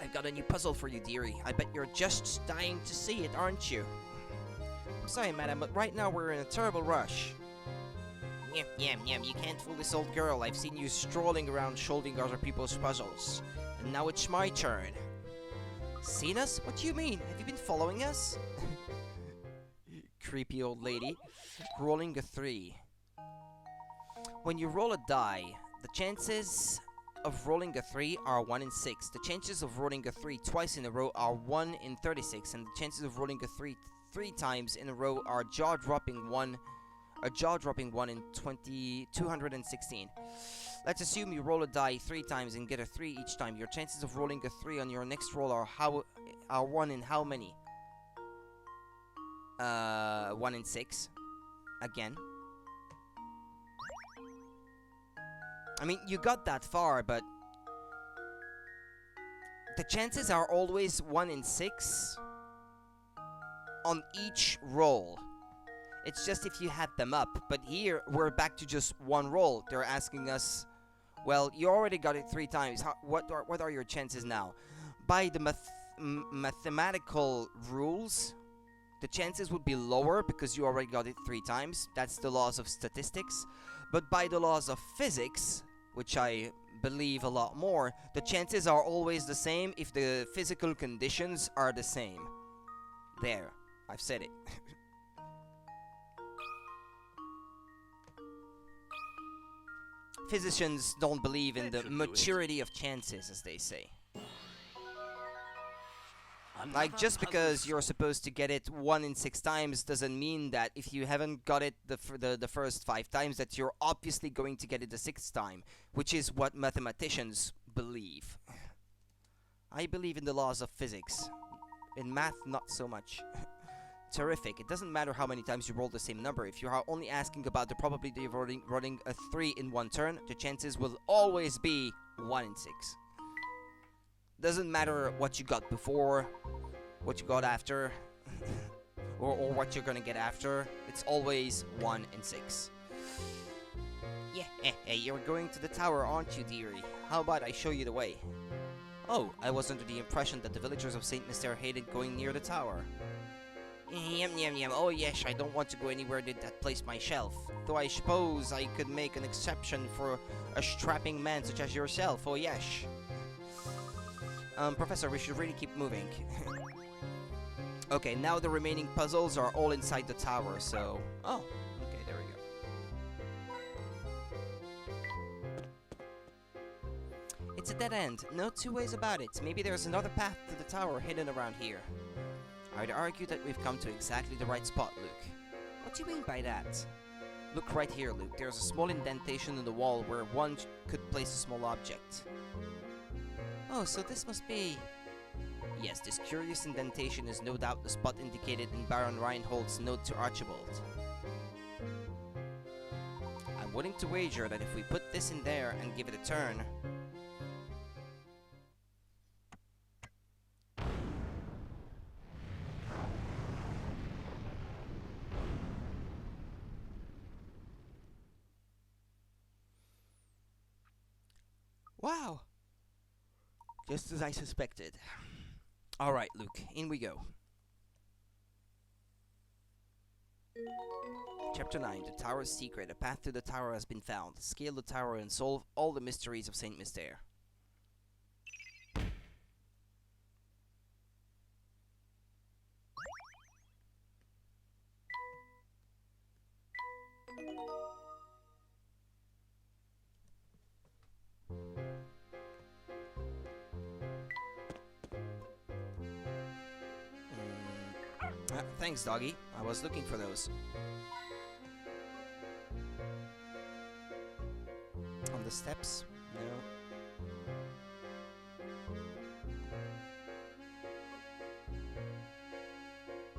Speaker 1: I've got a new puzzle for you, dearie. I bet you're just dying to see it, aren't you? I'm sorry, madam, but right now we're in a terrible rush. Yum, you can't fool this old girl. I've seen you strolling around solving other people's puzzles. And now it's my turn. Seen us? What do you mean? Have you been following us? Creepy old lady. Rolling a 3. When you roll a die, the chances of rolling a 3 are 1 in 6. The chances of rolling a 3 twice in a row are 1 in 36, and the chances of rolling a 3 times in a row are jaw-dropping 1 in 216. Let's assume you roll a die 3 times and get a 3 each time. Your chances of rolling a 3 on your next roll are 1 in how many? 1 in 6. Again. I mean, you got that far, but the chances are always 1 in 6 on each roll. It's just if you had them up. But here, we're back to just one roll. They're asking us, well, you already got it 3 times. What are your chances now? by the mathematical rules, the chances would be lower because you already got it 3 times. That's the laws of statistics. But by the laws of physics, which I believe a lot more, the chances are always the same if the physical conditions are the same. There, I've said it. Physicians don't believe in the maturity of chances, as they say. Like, just because you're supposed to get it 1 in 6 times doesn't mean that if you haven't got it the first 5 times that you're obviously going to get it the 6th time, which is what mathematicians believe. I believe in the laws of physics. In math, not so much. Terrific. It doesn't matter how many times you roll the same number. If you are only asking about the probability of rolling a 3 in 1 turn, the chances will always be 1 in 6. Doesn't matter what you got before, what you got after, or what you're gonna get after. It's always 1 in 6. Yeah, hey, you're going to the tower, aren't you, dearie? How about I show you the way? Oh, I was under the impression that the villagers of Saint Mystere hated going near the tower. Yum. Oh yes, I don't want to go anywhere that place my shelf. Though I suppose I could make an exception for a strapping man such as yourself. Oh yes. Professor, we should really keep moving. Okay, now the remaining puzzles are all inside the tower, so... Oh, okay, there we go. It's a dead end. No 2 ways about it. Maybe there's another path to the tower hidden around here. I'd argue that we've come to exactly the right spot, Luke. What do you mean by that? Look right here, Luke. There's a small indentation in the wall where one could place a small object. Oh, so this must be... Yes, this curious indentation is no doubt the spot indicated in Baron Reinhold's note to Archibald. I'm willing to wager that if we put this in there and give it a turn... Wow! Just as I suspected. Alright, Luke, in we go. Chapter 9, The Tower's Secret. A path to the tower has been found. Scale the tower and solve all the mysteries of Saint Mystere. Thanks, doggy. I was looking for those. On the steps? No.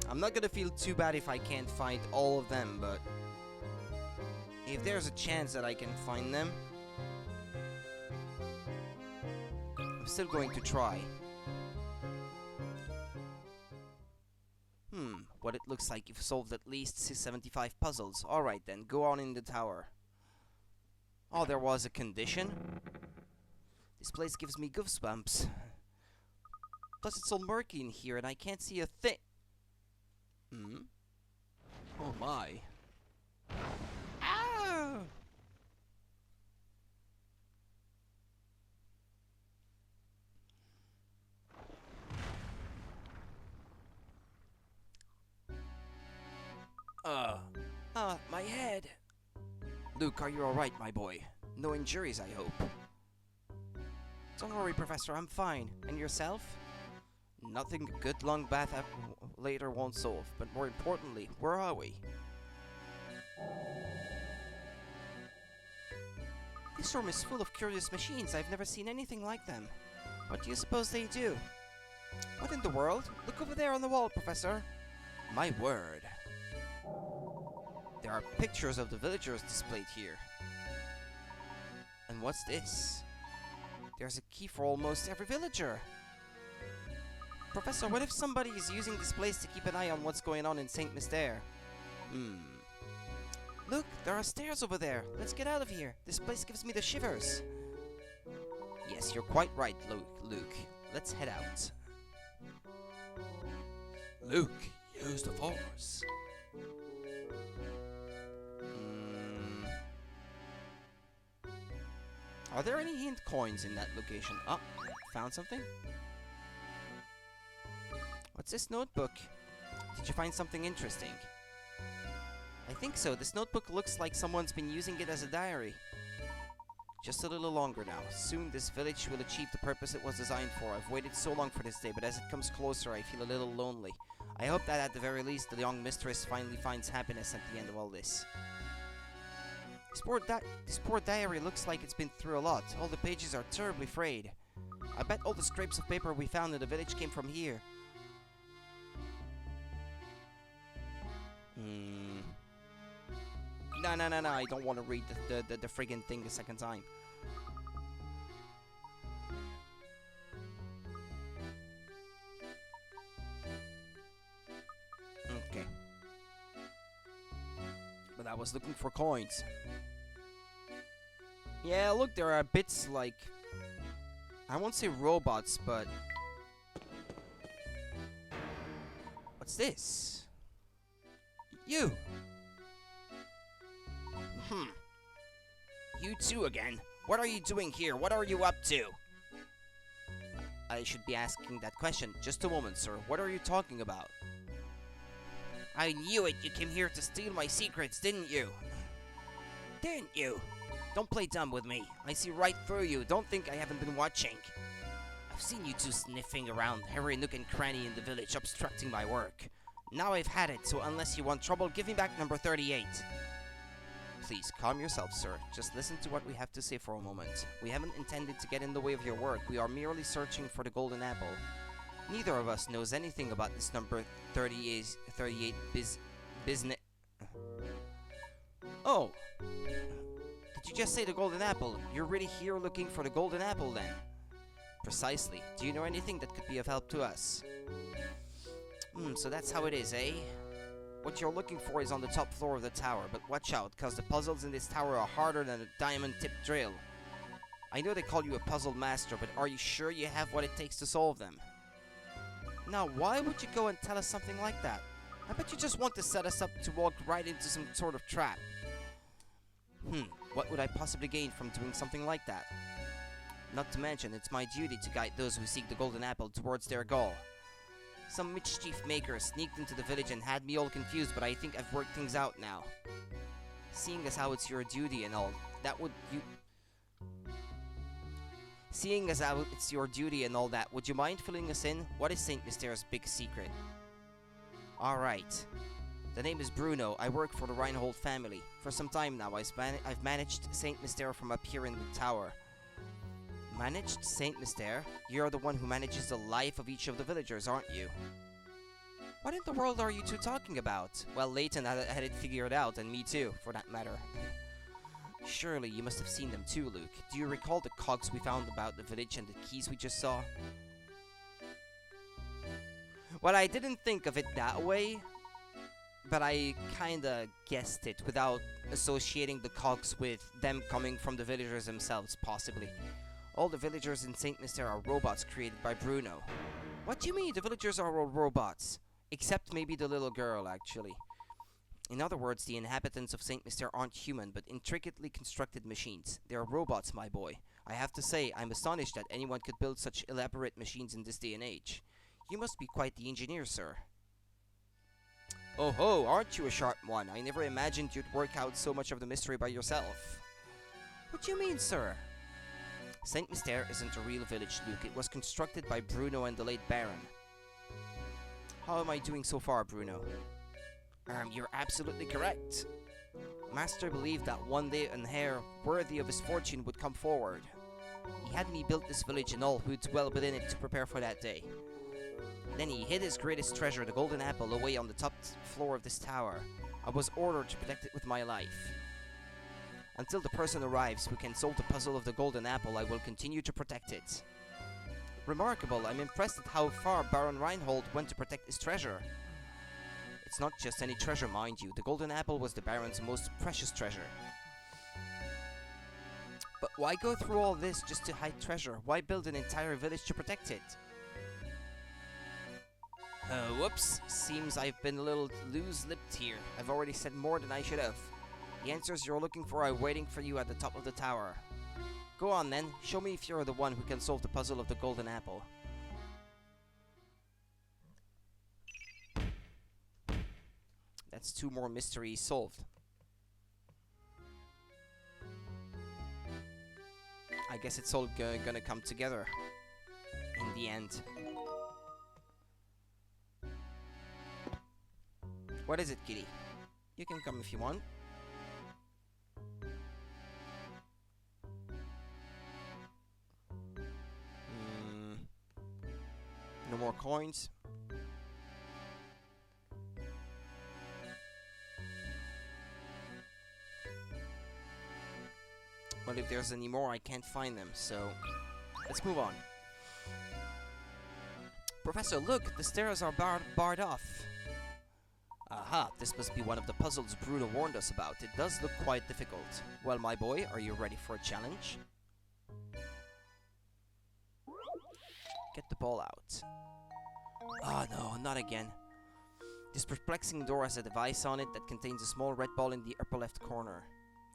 Speaker 1: I'm not gonna feel too bad if I can't find all of them, but... if there's a chance that I can find them... I'm still going to try. What it looks like you've solved at least 75 puzzles. Alright then, go on in the tower. Oh, there was a condition? This place gives me goosebumps. Plus it's all murky in here and I can't see a thing. Oh my. Ah! My head. Luke, are you alright, my boy? No injuries, I hope. Don't worry, Professor, I'm fine. And yourself? Nothing a good long bath later won't solve. But more importantly, where are we? This room is full of curious machines. I've never seen anything like them. What do you suppose they do? What in the world? Look over there on the wall, Professor. My word. There are pictures of the villagers displayed here. And what's this? There's a key for almost every villager. Professor, what if somebody is using this place to keep an eye on what's going on in Saint Mystere? Look, there are stairs over there. Let's get out of here. This place gives me the shivers. Yes, you're quite right, Luke. let's head out. Luke, use the Force. Are there any hint coins in that location? Oh, found something? What's this notebook? Did you find something interesting? I think so. This notebook looks like someone's been using it as a diary. Just a little longer now. Soon this village will achieve the purpose it was designed for. I've waited so long for this day, but as it comes closer, I feel a little lonely. I hope that at the very least, the young mistress finally finds happiness at the end of all this. This poor diary looks like it's been through a lot. All the pages are terribly frayed. I bet all the scraps of paper we found in the village came from here. No, I don't want to read the friggin' thing the second time. Okay. But I was looking for coins. Yeah, look, there are bits like... I won't say robots, but... What's this? You! You too again. What are you doing here? What are you up to? I should be asking that question. Just a moment, sir. What are you talking about? I knew it. You came here to steal my secrets, didn't you? Didn't you? Don't play dumb with me. I see right through you. Don't think I haven't been watching. I've seen you two sniffing around every nook and cranny in the village, obstructing my work. Now I've had it, so unless you want trouble, give me back number 38. Please, calm yourself, sir. Just listen to what we have to say for a moment. We haven't intended to get in the way of your work. We are merely searching for the golden apple. Neither of us knows anything about this number 38 business. Oh! Did you just say the golden apple? You're really here looking for the golden apple, then? Precisely. Do you know anything that could be of help to us? So that's how it is, eh? What you're looking for is on the top floor of the tower, but watch out, cause the puzzles in this tower are harder than a diamond-tipped drill. I know they call you a puzzle master, but are you sure you have what it takes to solve them? Now, why would you go and tell us something like that? I bet you just want to set us up to walk right into some sort of trap. What would I possibly gain from doing something like that? Not to mention, it's my duty to guide those who seek the golden apple towards their goal. Some mischief maker sneaked into the village and had me all confused, but I think I've worked things out now. Seeing as how it's your duty and all, would you mind filling us in? What is Saint Myster's big secret? Alright. The name is Bruno. I work for the Reinhold family. For some time now, I've managed Saint Myster from up here in the tower. Managed Saint Myster? You're the one who manages the life of each of the villagers, aren't you? What in the world are you two talking about? Well, Layton had it figured out, and me too, for that matter. Surely you must have seen them too, Luke. Do you recall the cogs we found about the village and the keys we just saw? Well, I didn't think of it that way, but I kinda guessed it without associating the cogs with them coming from the villagers themselves, possibly. All the villagers in Saint Myster are robots created by Bruno. What do you mean the villagers are all robots? Except maybe the little girl, actually. In other words, the inhabitants of Saint Myster aren't human, but intricately constructed machines. They are robots, my boy. I have to say, I'm astonished that anyone could build such elaborate machines in this day and age. You must be quite the engineer, sir. Oh ho, aren't you a sharp one? I never imagined you'd work out so much of the mystery by yourself. What do you mean, sir? Saint Myster isn't a real village, Luke. It was constructed by Bruno and the late Baron. How am I doing so far, Bruno? You're absolutely correct. Master believed that one day an heir worthy of his fortune would come forward. He had me build this village and all who dwell within it to prepare for that day. Then he hid his greatest treasure, the golden apple, away on the top floor of this tower. I was ordered to protect it with my life. Until the person arrives who can solve the puzzle of the golden apple, I will continue to protect it. Remarkable, I'm impressed at how far Baron Reinhold went to protect his treasure. It's not just any treasure, mind you. The golden apple was the Baron's most precious treasure. But why go through all this just to hide treasure? Why build an entire village to protect it? Whoops. Seems I've been a little loose-lipped here. I've already said more than I should have. The answers you're looking for are waiting for you at the top of the tower. Go on then, show me if you're the one who can solve the puzzle of the golden apple. That's 2 more mysteries solved. I guess it's all gonna come together in the end. What is it, kitty? You can come if you want. No more coins. But if there's any more, I can't find them, so let's move on. Professor, look! The stairs are barred off. Aha, this must be one of the puzzles Bruno warned us about. It does look quite difficult. Well, my boy, are you ready for a challenge? Get the ball out. Oh no, not again. This perplexing door has a device on it that contains a small red ball in the upper left corner.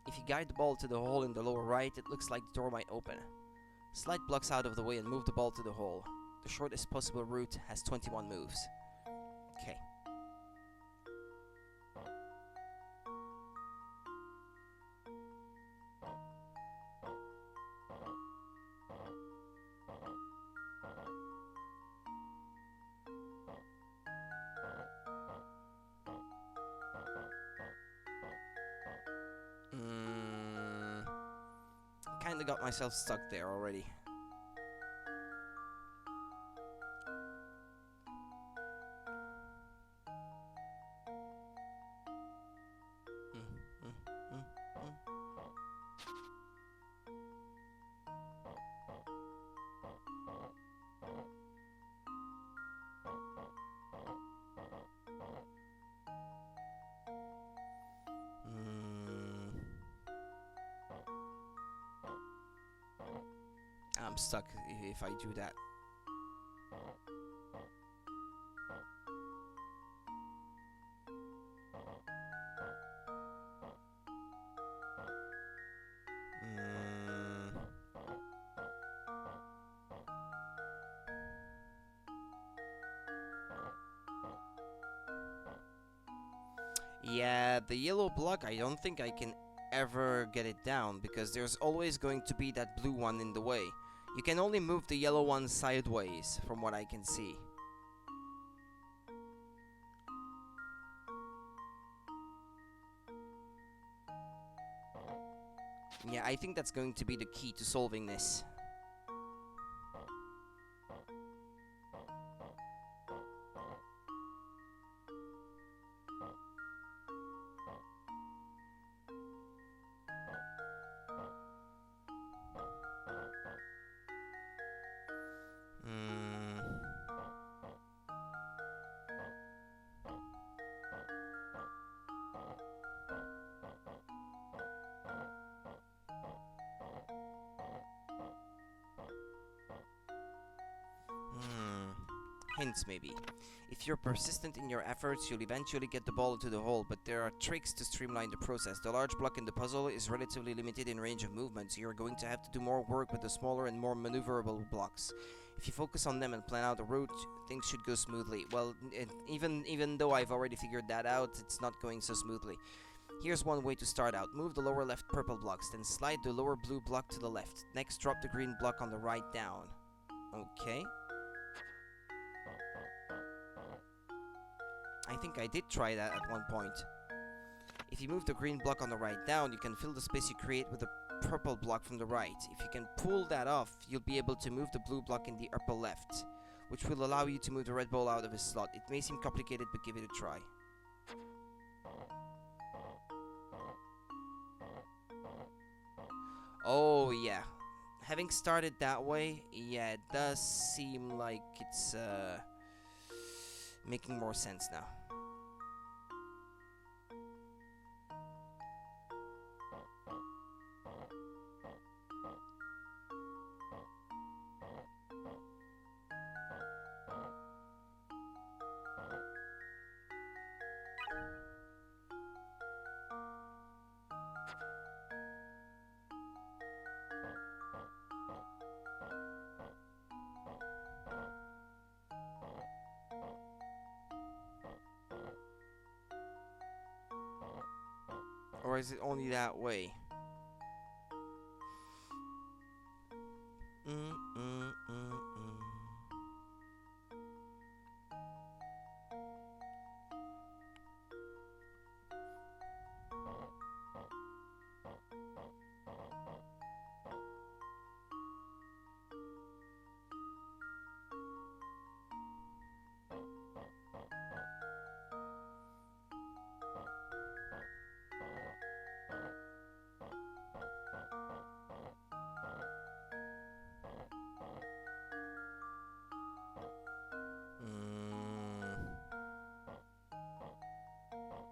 Speaker 1: If you guide the ball to the hole in the lower right, it looks like the door might open. Slide blocks out of the way and move the ball to the hole. The shortest possible route has 21 moves. Okay. Kinda got myself stuck there already. I'm stuck if I do that. Yeah, the yellow block, I don't think I can ever get it down, because there's always going to be that blue one in the way. You can only move the yellow one sideways, from what I can see. Yeah, I think that's going to be the key to solving this. Hints, maybe. If you're persistent in your efforts, you'll eventually get the ball into the hole, but there are tricks to streamline the process. The large block in the puzzle is relatively limited in range of movement, so you're going to have to do more work with the smaller and more maneuverable blocks. If you focus on them and plan out a route, things should go smoothly. Well, even though I've already figured that out, it's not going so smoothly. Here's one way to start out. Move the lower left purple blocks, then slide the lower blue block to the left. Next, drop the green block on the right down. Okay. I think I did try that at one point. If you move the green block on the right down, you can fill the space you create with the purple block from the right. If you can pull that off, you'll be able to move the blue block in the upper left, which will allow you to move the red ball out of his slot. It may seem complicated, but give it a try. Oh yeah. Having started that way, yeah, it does seem like it's making more sense now. Or is it only that way? Mm, mm, mm, mm.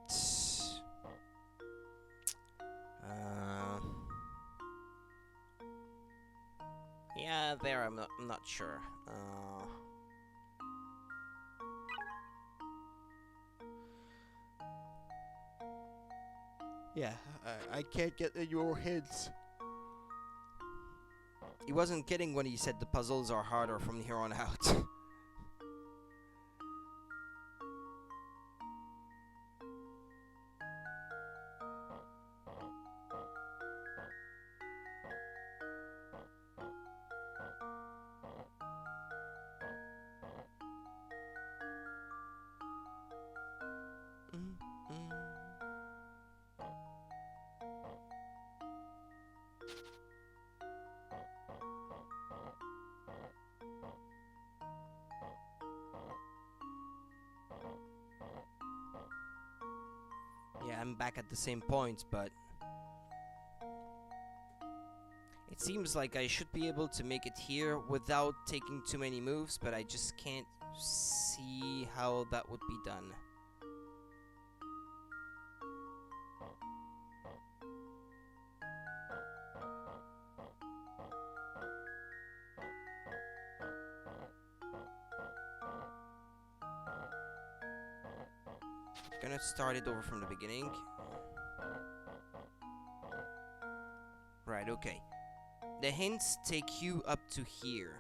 Speaker 1: Tss. Yeah, there. I'm not sure. Yeah, I can't get in your heads. He wasn't kidding when he said the puzzles are harder from here on out. Mm, mm. Yeah, I'm back at the same point, but it seems like I should be able to make it here without taking too many moves, but I just can't see how that would be done. Gonna start it over from the beginning. Right, okay. The hints take you up to here.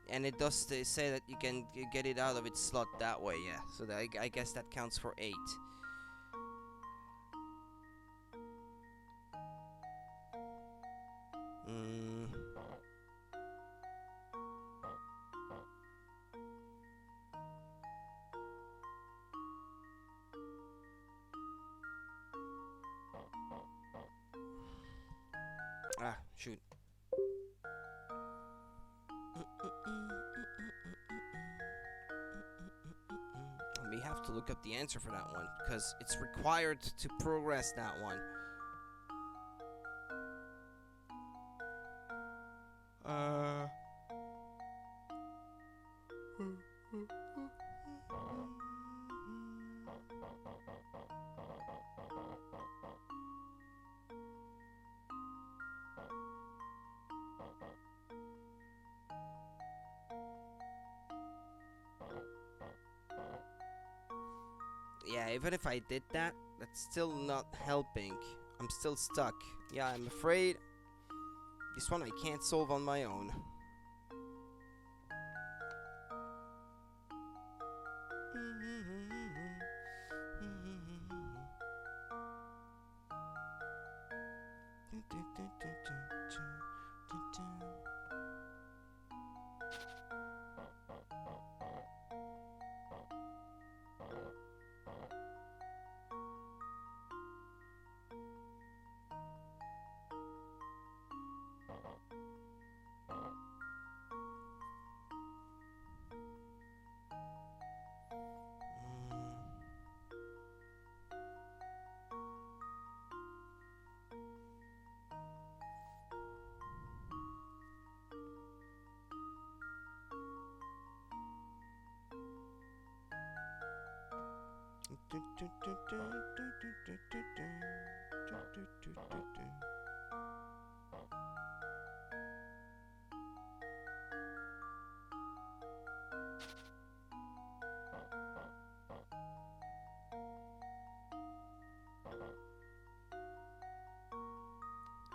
Speaker 1: And it does say that you can get it out of its slot that way, yeah. So that I guess that counts for 8. Ah, shoot. We have to look up the answer for that one, because it's required to progress that one. Yeah, even if I did that, that's still not helping. I'm still stuck. Yeah, I'm afraid this one I can't solve on my own.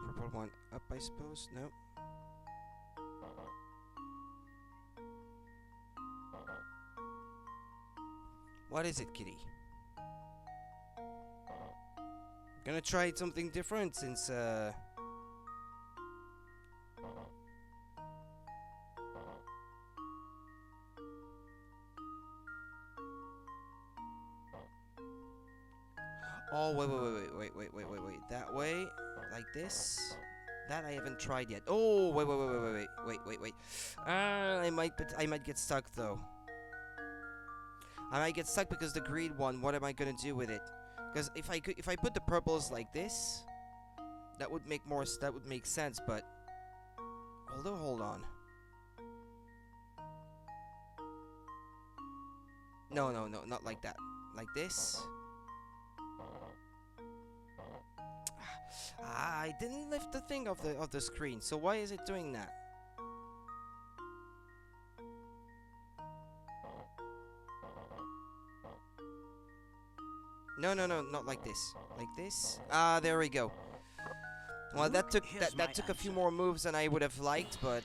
Speaker 1: Purple one up, I suppose? No. What is it, kitty? Gonna try something different since oh, wait. That way, like this. That I haven't tried yet. Oh, wait. I might get stuck though. I might get stuck because the green one. What am I gonna do with it? Because if I put the purples like this, that would make sense. But although, hold on. No, not like that. Like this. I didn't lift the thing of the screen, so why is it doing that? No, not like this. Like this. Ah, there we go. Well, that took a few more moves than I would have liked, but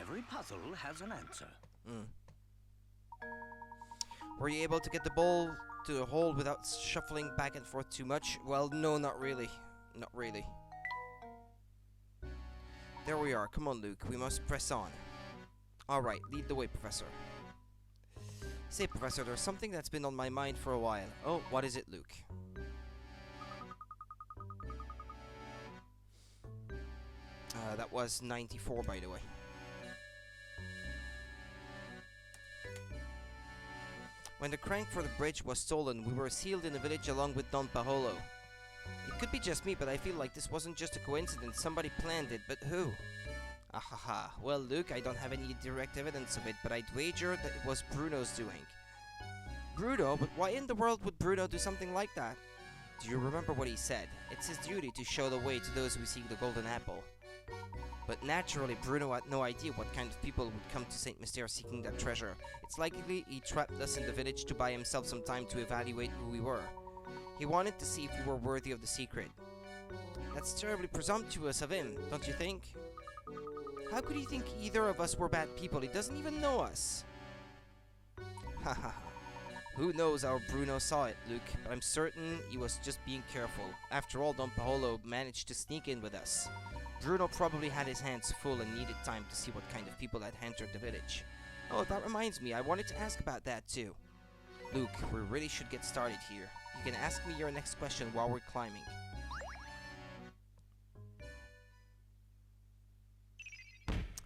Speaker 4: Every puzzle has an answer.
Speaker 1: Were you able to get the ball to the hole without shuffling back and forth too much? Well, no, not really. Not really. There we are. Come on, Luke. We must press on. Alright, lead the way, Professor. Say, Professor, there's something that's been on my mind for a while. Oh, what is it, Luke? That was 94, by the way. When the crank for the bridge was stolen, we were sealed in the village along with Don Paholo. It could be just me, but I feel like this wasn't just a coincidence. Somebody planned it, but who? Ahaha. Well, Luke, I don't have any direct evidence of it, but I'd wager that it was Bruno's doing. Bruno? But why in the world would Bruno do something like that? Do you remember what he said? It's his duty to show the way to those who seek the golden apple. But naturally, Bruno had no idea what kind of people would come to Saint Mystere seeking that treasure. It's likely he trapped us in the village to buy himself some time to evaluate who we were. He wanted to see if we were worthy of the secret. That's terribly presumptuous of him, don't you think? How could he think either of us were bad people? He doesn't even know us. Haha. Who knows how Bruno saw it, Luke, but I'm certain he was just being careful. After all, Don Paolo managed to sneak in with us. Bruno probably had his hands full and needed time to see what kind of people had entered the village. Oh, that reminds me, I wanted to ask about that too. Luke, we really should get started here. You can ask me your next question while we're climbing.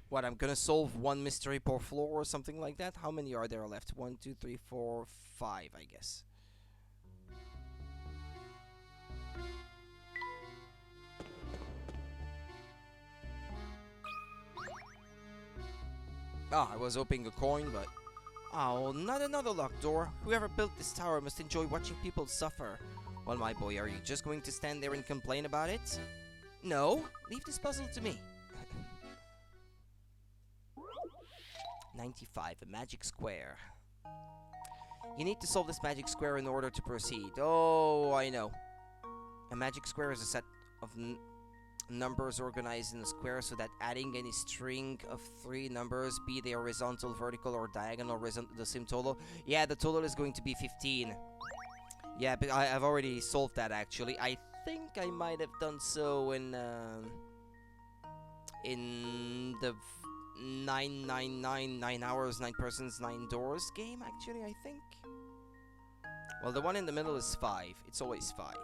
Speaker 1: What, I'm gonna solve one mystery per floor or something like that? How many are there left? 1, 2, 3, 4, 5, I guess. Ah, I was hoping a coin, but... Oh, not another locked door. Whoever built this tower must enjoy watching people suffer. Well, my boy, are you just going to stand there and complain about it? No, leave this puzzle to me. 95, a magic square. You need to solve this magic square in order to proceed. Oh, I know. A magic square is a set of numbers organized in a square so that adding any string of 3 numbers, be they horizontal, vertical, or diagonal, represent the same total. Yeah, the total is going to be 15. Yeah, but I've already solved that actually. I think I might have done so in the 999 9 hours 9 persons 9 doors game actually, I think. Well, the one in the middle is 5. It's always 5.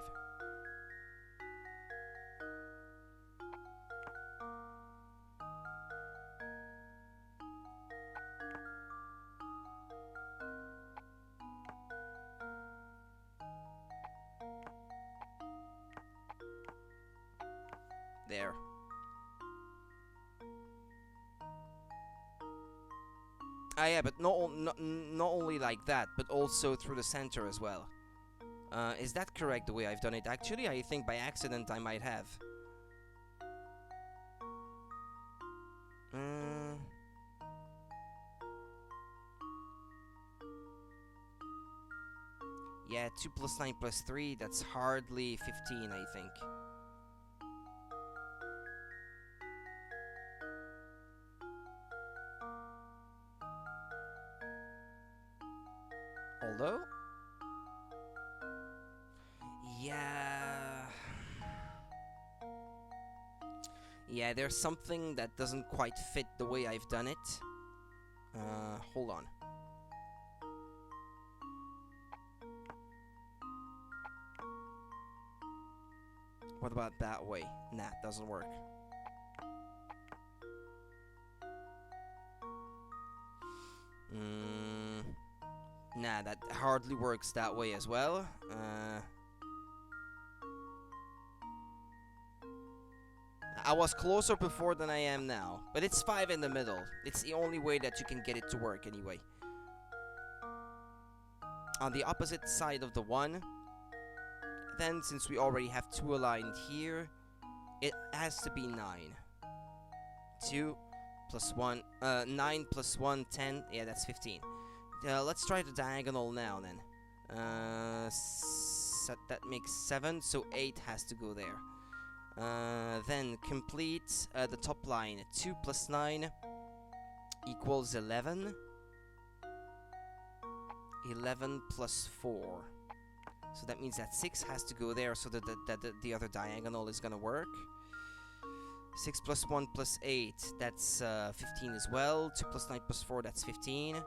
Speaker 1: There. Ah, yeah, but not only like that, but also through the center as well. Is that correct, the way I've done it? Actually, I think by accident I might have. Yeah, 2 plus 9 plus 3, that's hardly 15, I think. Although... Yeah, Yeah, there's something that doesn't quite fit the way I've done it. Hold on. What about that way? Nah, doesn't work. Nah, that hardly works that way as well. I was closer before than I am now, but it's 5 in the middle. It's the only way that you can get it to work anyway. On the opposite side of the 1, then since we already have 2 aligned here, it has to be 9. 2 plus 1, 9 plus 1, 10, yeah, that's 15. Let's try the diagonal now then. That makes 7, so 8 has to go there. Then complete the top line. 2 plus 9 equals 11. 11 plus 4. So that means that 6 has to go there so that the other diagonal is gonna work. 6 plus 1 plus 8, that's 15 as well. 2 plus 9 plus 4, that's 15.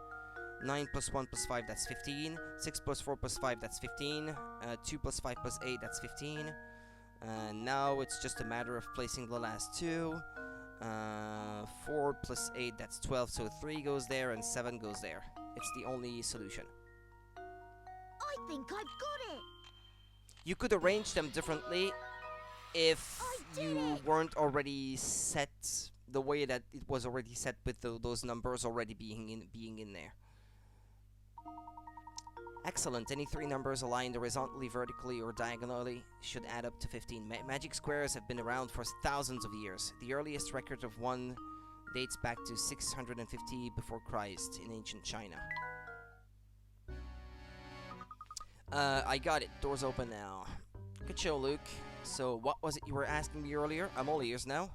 Speaker 1: 9 plus 1 plus 5, that's 15. 6 plus 4 plus 5, that's 15. 2 plus 5 plus 8, that's 15. Now it's just a matter of placing the last 2. 4 plus 8, that's 12, so 3 goes there and 7 goes there. It's the only solution.
Speaker 2: I think I've got it.
Speaker 1: You could arrange them differently if you weren't already set the way that it was already set with those numbers already being in there. Excellent. Any 3 numbers aligned horizontally, vertically, or diagonally should add up to 15. Magic squares have been around for thousands of years. The earliest record of one dates back to 650 before Christ in ancient China. I got it. Doors open now. Good show, Luke. So, what was it you were asking me earlier? I'm all ears now.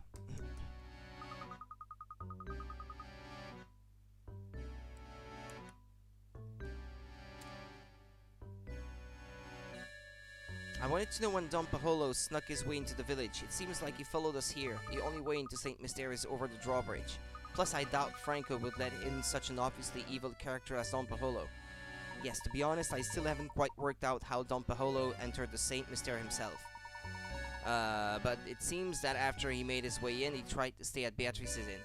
Speaker 1: I wanted to know when Don Paholo snuck his way into the village. It seems like he followed us here. The only way into St. Mystere is over the drawbridge. Plus, I doubt Franco would let in such an obviously evil character as Don Paholo. Yes, to be honest, I still haven't quite worked out how Don Paholo entered the St. Mystere himself. But it seems that after he made his way in, he tried to stay at Beatrice's inn.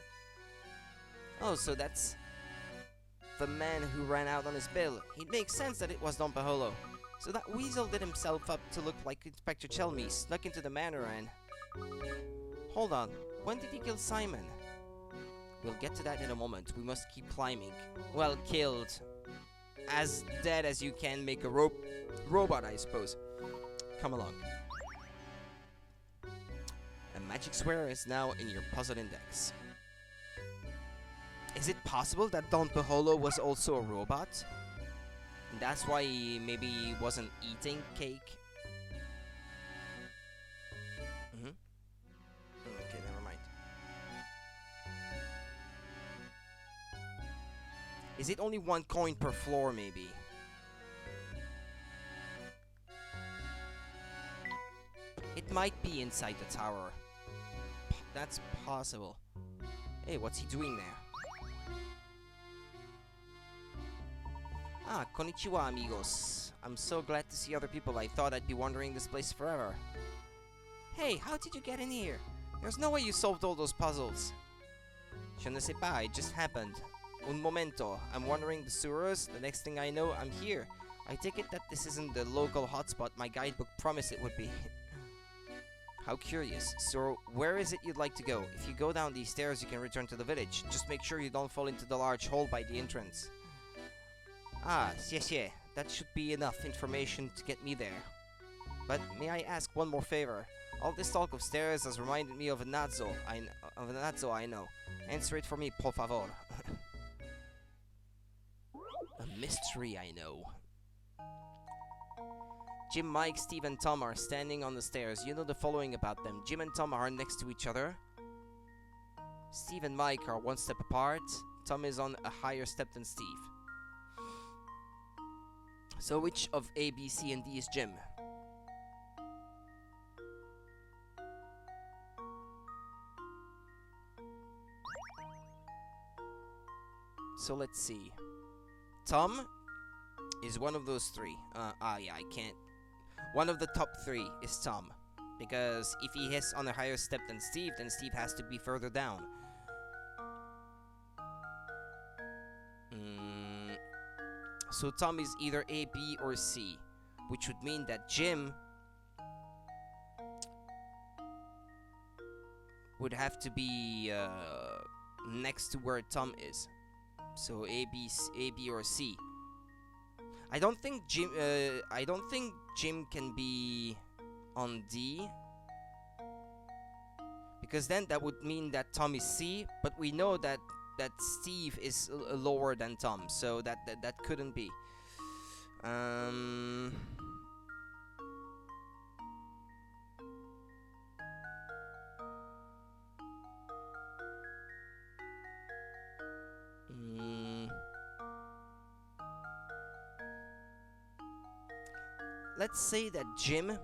Speaker 1: Oh, so that's the man who ran out on his bill. It makes sense that it was Don Paholo. So that weasel did himself up to look like Inspector Chelmy, snuck into the manor and... Hold on, when did he kill Simon? We'll get to that in a moment. We must keep climbing. Well, killed. As dead as you can make a robot, I suppose. Come along. A magic square is now in your puzzle index. Is it possible that Don Paholo was also a robot? And that's why he maybe wasn't eating cake? Okay, never mind. Is it only 1 coin per floor, maybe? It might be inside the tower. That's possible. Hey, what's he doing there? Ah, konnichiwa, amigos. I'm so glad to see other people. I thought I'd be wandering this place forever. Hey, how did you get in here? There's no way you solved all those puzzles. Je ne sais pas, it just happened. Un momento, I'm wandering the sewers. The next thing I know, I'm here. I take it that this isn't the local hotspot my guidebook promised it would be. How curious. So, where is it you'd like to go? If you go down these stairs, you can return to the village. Just make sure you don't fall into the large hole by the entrance. Ah, yes. That should be enough information to get me there. But may I ask one more favor? All this talk of stairs has reminded me of a Nazo I know. Answer it for me, por favor. A mystery I know. Jim, Mike, Steve, and Tom are standing on the stairs. You know the following about them. Jim and Tom are next to each other. Steve and Mike are 1 step apart. Tom is on a higher step than Steve. So which of A, B, C, and D is Jim? So let's see. Tom is one of those three. Yeah, I can't. One of the top three is Tom. Because if he is on a higher step than Steve, then Steve has to be further down. So Tom is either A, B, or C. Which would mean that Jim would have to be next to where Tom is. So A, B, or C. I don't think Jim can be on D, because then that would mean that Tom is C, but we know that Steve is lower than Tom, so that couldn't be. Let's say that Jim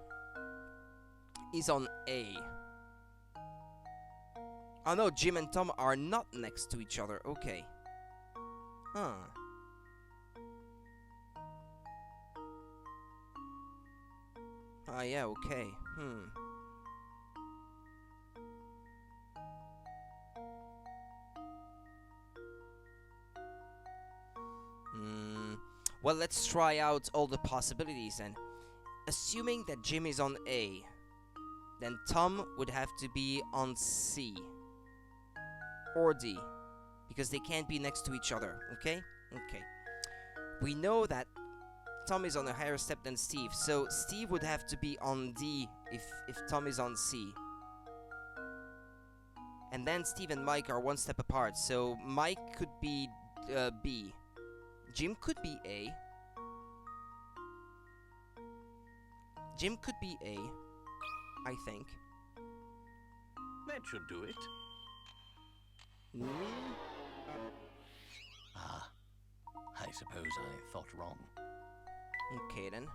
Speaker 1: is on A. Oh no, Jim and Tom are not next to each other. Okay. Huh. Ah, yeah, okay. Well, let's try out all the possibilities then. Assuming that Jim is on A, then Tom would have to be on C or D, because they can't be next to each other, okay? Okay. We know that Tom is on a higher step than Steve, so Steve would have to be on D if Tom is on C. And then Steve and Mike are one step apart, so Mike could be B. Jim could be A. Jim could be A, I think.
Speaker 3: That should do it. Ah, I suppose I thought wrong.
Speaker 1: Okay then.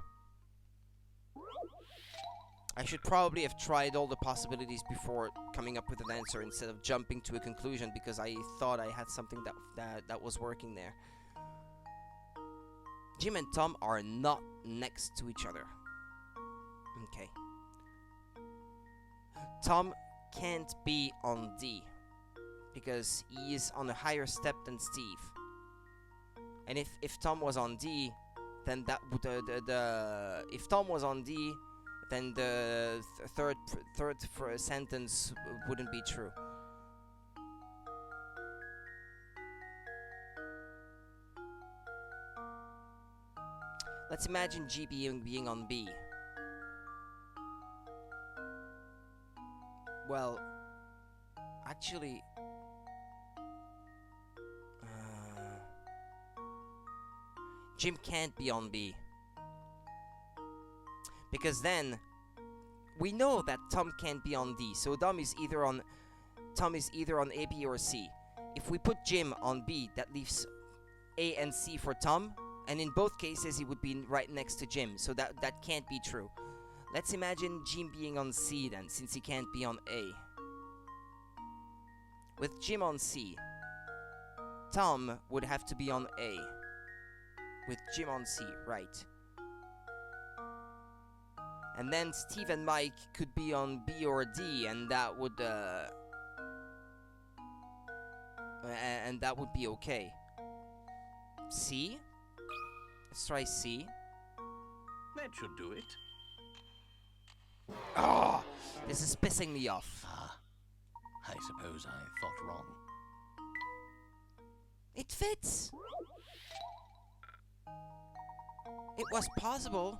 Speaker 1: I should probably have tried all the possibilities before coming up with an answer instead of jumping to a conclusion, because I thought I had something that was working there. Jim and Tom are not next to each other. Okay. Tom can't be on D because he is on a higher step than Steve. And if Tom was on D, then that would if Tom was on D, then the third sentence wouldn't be true. Let's imagine G being on B. Well, actually, Jim can't be on B, because then we know that Tom can't be on D. So Tom is either on A, B, or C. If we put Jim on B, that leaves A and C for Tom, and in both cases he would be right next to Jim. So that can't be true. Let's imagine Jim being on C then, since he can't be on A. With Jim on C, Tom would have to be on A. With Jim on C, right. And then Steve and Mike could be on B or D, and that would be okay. C? Let's try C.
Speaker 3: That should do it.
Speaker 1: Oh, this is pissing me off.
Speaker 3: Ah, I suppose I thought wrong.
Speaker 1: It fits. It was possible.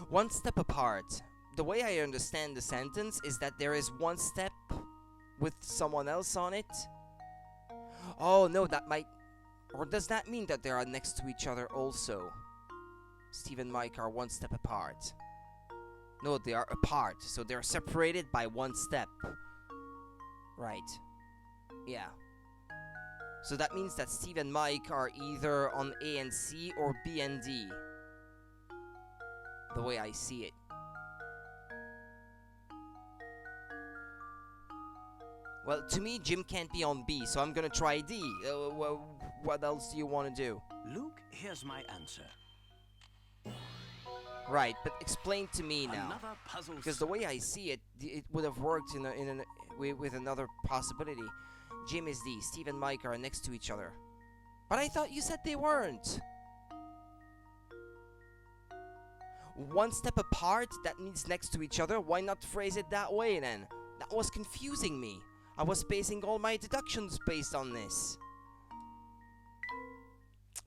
Speaker 1: One step apart. The way I understand the sentence is that there is one step with someone else on it. Oh no, that might... Or does that mean that they are next to each other also? Steve and Mike are one step apart. No, they are apart, so they're separated by one step. Right. Yeah. So that means that Steve and Mike are either on A and C or B and D. The way I see it. Well, to me, Jim can't be on B, so I'm gonna try D. What else do you want to do?
Speaker 5: Luke, here's my answer.
Speaker 1: Right, but explain to me now.
Speaker 5: Another puzzle.
Speaker 1: Because the way I see it, it would have worked with another possibility. Jim is D, Steve and Mike are next to each other. But I thought you said they weren't. One step apart, that means next to each other. Why not phrase it that way then? That was confusing me. I was basing all my deductions based on this.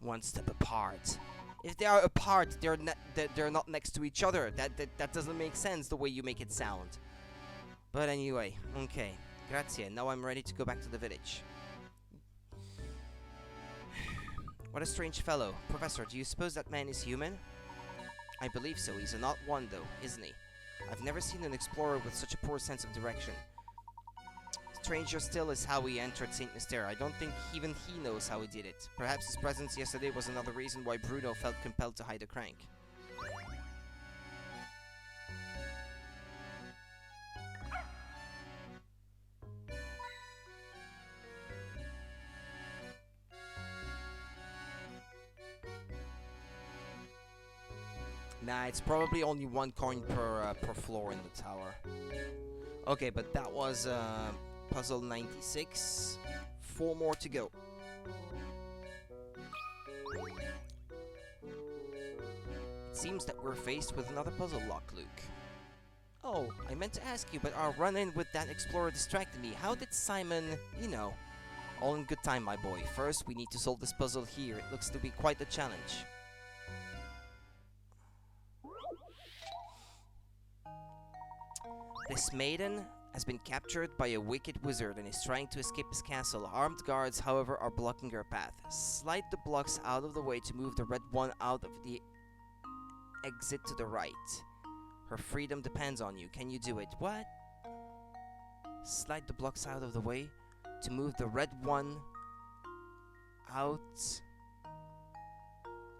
Speaker 1: One step apart. If they are apart, they're not next to each other. That doesn't make sense the way you make it sound. But anyway, okay. Grazie. Now I'm ready to go back to the village. What a strange fellow. Professor, do you suppose that man is human? I believe so. He's a not one, though, isn't he? I've never seen an explorer with such a poor sense of direction. Stranger still is how he entered St. Mystere. I don't think even he knows how he did it. Perhaps his presence yesterday was another reason why Bruno felt compelled to hide the crank. Nah, it's probably only one coin per floor in the tower. Okay, but that was puzzle 96. 4 more to go. It seems that we're faced with another puzzle lock, Luke. Oh, I meant to ask you, but our run-in with that explorer distracted me. How did Simon, you know... All in good time, my boy. First, we need to solve this puzzle here. It looks to be quite a challenge. This maiden has been captured by a wicked wizard and is trying to escape his castle. Armed guards, however, are blocking her path. Slide the blocks out of the way to move the red one out of the exit to the right. Her freedom depends on you. Can you do it? What? Slide the blocks out of the way to move the red one out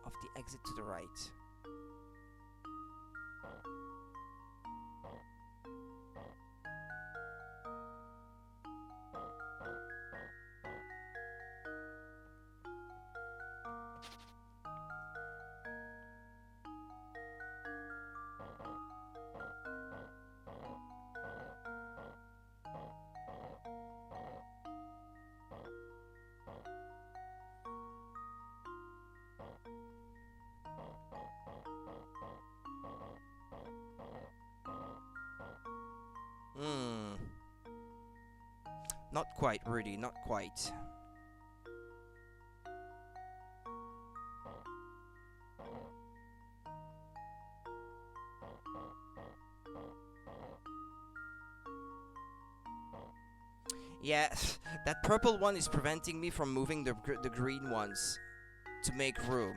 Speaker 1: of the exit to the right. Not quite, Rudy, not quite. Yeah, that purple one is preventing me from moving the green ones to make room.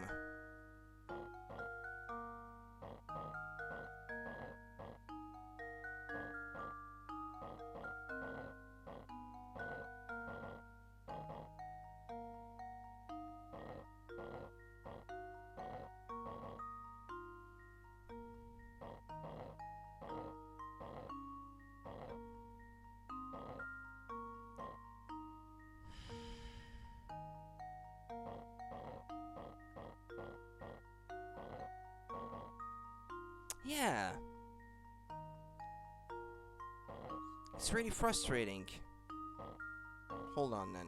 Speaker 1: Yeah. It's really frustrating. Hold on then.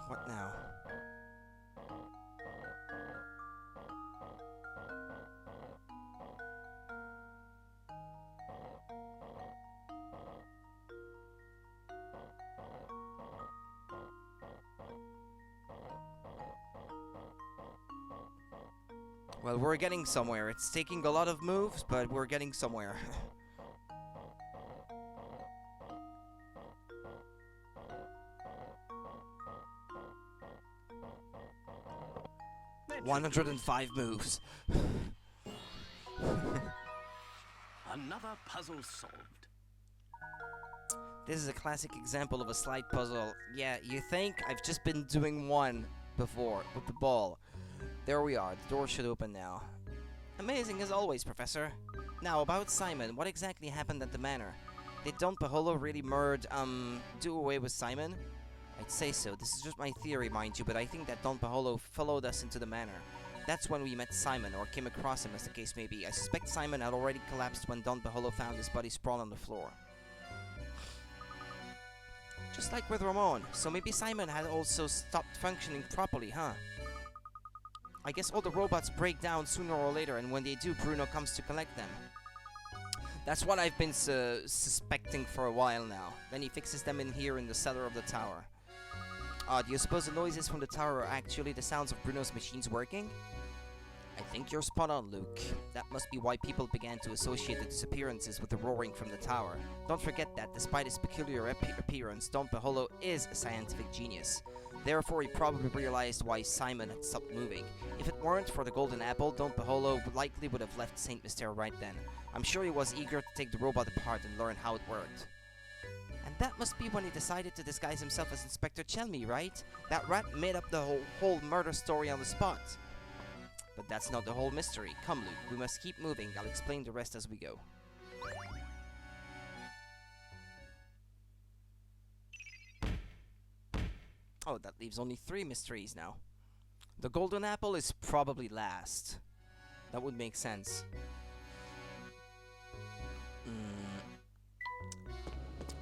Speaker 1: What now? Well, we're getting somewhere. It's taking a lot of moves, but we're getting somewhere. 105 moves.
Speaker 5: Another puzzle solved.
Speaker 1: This is a classic example of a slide puzzle. Yeah, you think? I've just been doing one before with the ball. There we are. The door should open now. Amazing as always, Professor. Now, about Simon. What exactly happened at the manor? Did Don Paholo really do away with Simon? I'd say so. This is just my theory, mind you, but I think that Don Paholo followed us into the manor. That's when we met Simon, or came across him, as the case may be. I suspect Simon had already collapsed when Don Paholo found his body sprawled on the floor. Just like with Ramon. So maybe Simon had also stopped functioning properly, huh? I guess all the robots break down sooner or later, and when they do, Bruno comes to collect them. That's what I've been suspecting for a while now. Then he fixes them in here in the cellar of the tower. Do you suppose the noises from the tower are actually the sounds of Bruno's machines working? I think you're spot on, Luke. That must be why people began to associate the disappearances with the roaring from the tower. Don't forget that, despite his peculiar appearance, Don Paholo is a scientific genius. Therefore, he probably realized why Simon had stopped moving. If it weren't for the golden apple, Don Paholo likely would have left Saint Mysterio right then. I'm sure he was eager to take the robot apart and learn how it worked. And that must be when he decided to disguise himself as Inspector Chelmy, right? That rat made up the whole murder story on the spot. But that's not the whole mystery. Come, Luke, we must keep moving. I'll explain the rest as we go. Oh, that leaves only 3 mysteries now. The golden apple is probably last. That would make sense.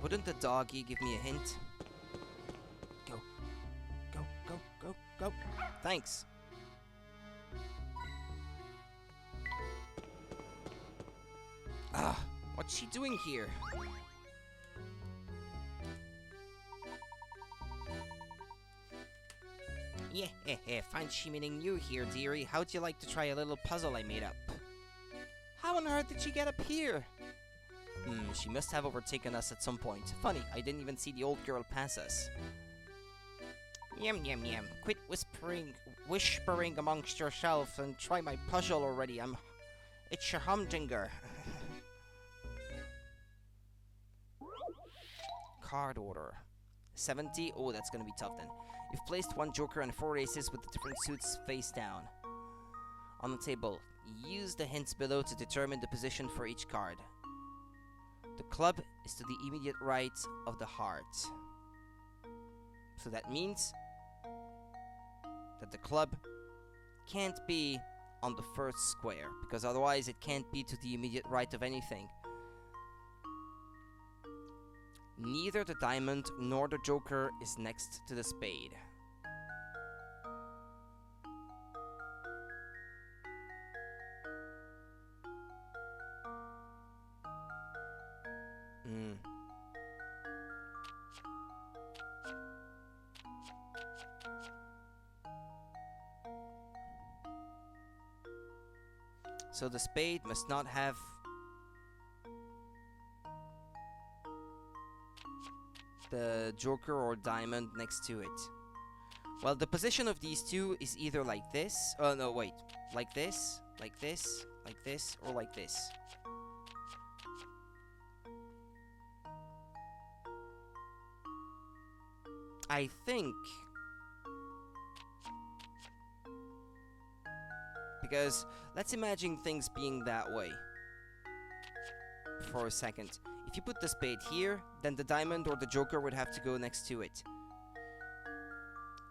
Speaker 1: Wouldn't the doggy give me a hint? Go. Go, go, go, go. Thanks. What's she doing here? Yeah, fancy meeting you here, dearie. How'd you like to try a little puzzle I made up? How on earth did she get up here? She must have overtaken us at some point. Funny, I didn't even see the old girl pass us. Yum, yum, yum. Quit whispering amongst yourselves and try my puzzle already. It's a humdinger. Card order. 70? Oh, that's gonna be tough then. You've placed 1 joker and 4 aces with the different suits face down on the table. Use the hints below to determine the position for each card. The club is to the immediate right of the heart. So that means that the club can't be on the first square, because otherwise it can't be to the immediate right of anything. Neither the diamond nor the joker is next to the spade. So the spade must not have the joker or diamond next to it. Well, the position of these two is either like this. Oh, no, wait. Like this, like this, like this, or like this. I think... Because let's imagine things being that way for a second. If you put the spade here, then the diamond or the joker would have to go next to it.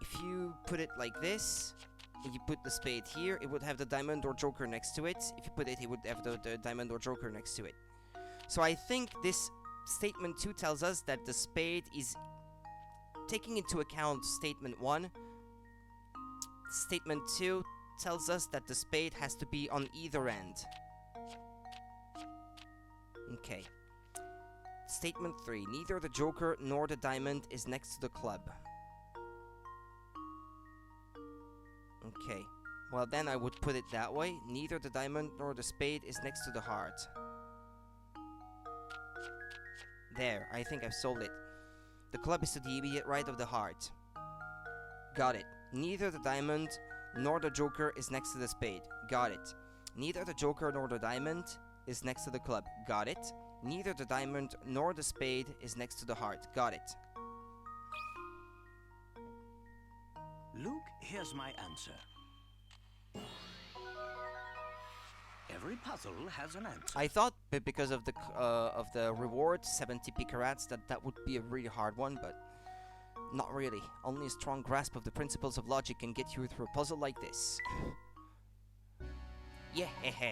Speaker 1: If you put it like this, and you put the spade here, it would have the diamond or joker next to it. If you put it, it would have the diamond or joker next to it. So I think this statement 2 tells us that the spade is taking into account statement 1. Statement 2 tells us that the spade has to be on either end. Okay. Statement 3. Neither the joker nor the diamond is next to the club. Okay. Well, then I would put it that way. Neither the diamond nor the spade is next to the heart. There. I think I've solved it. The club is to the immediate right of the heart. Got it. Neither the diamond nor the joker is next to the spade. Got it. Neither the joker nor the diamond is next to the club. Got it. Neither the diamond nor the spade is next to the heart. Got it.
Speaker 5: Luke, here's my answer. Every puzzle has an answer.
Speaker 1: I thought because of the reward, 70 picarats, that would be a really hard one, but not really. Only a strong grasp of the principles of logic can get you through a puzzle like this. Yeah,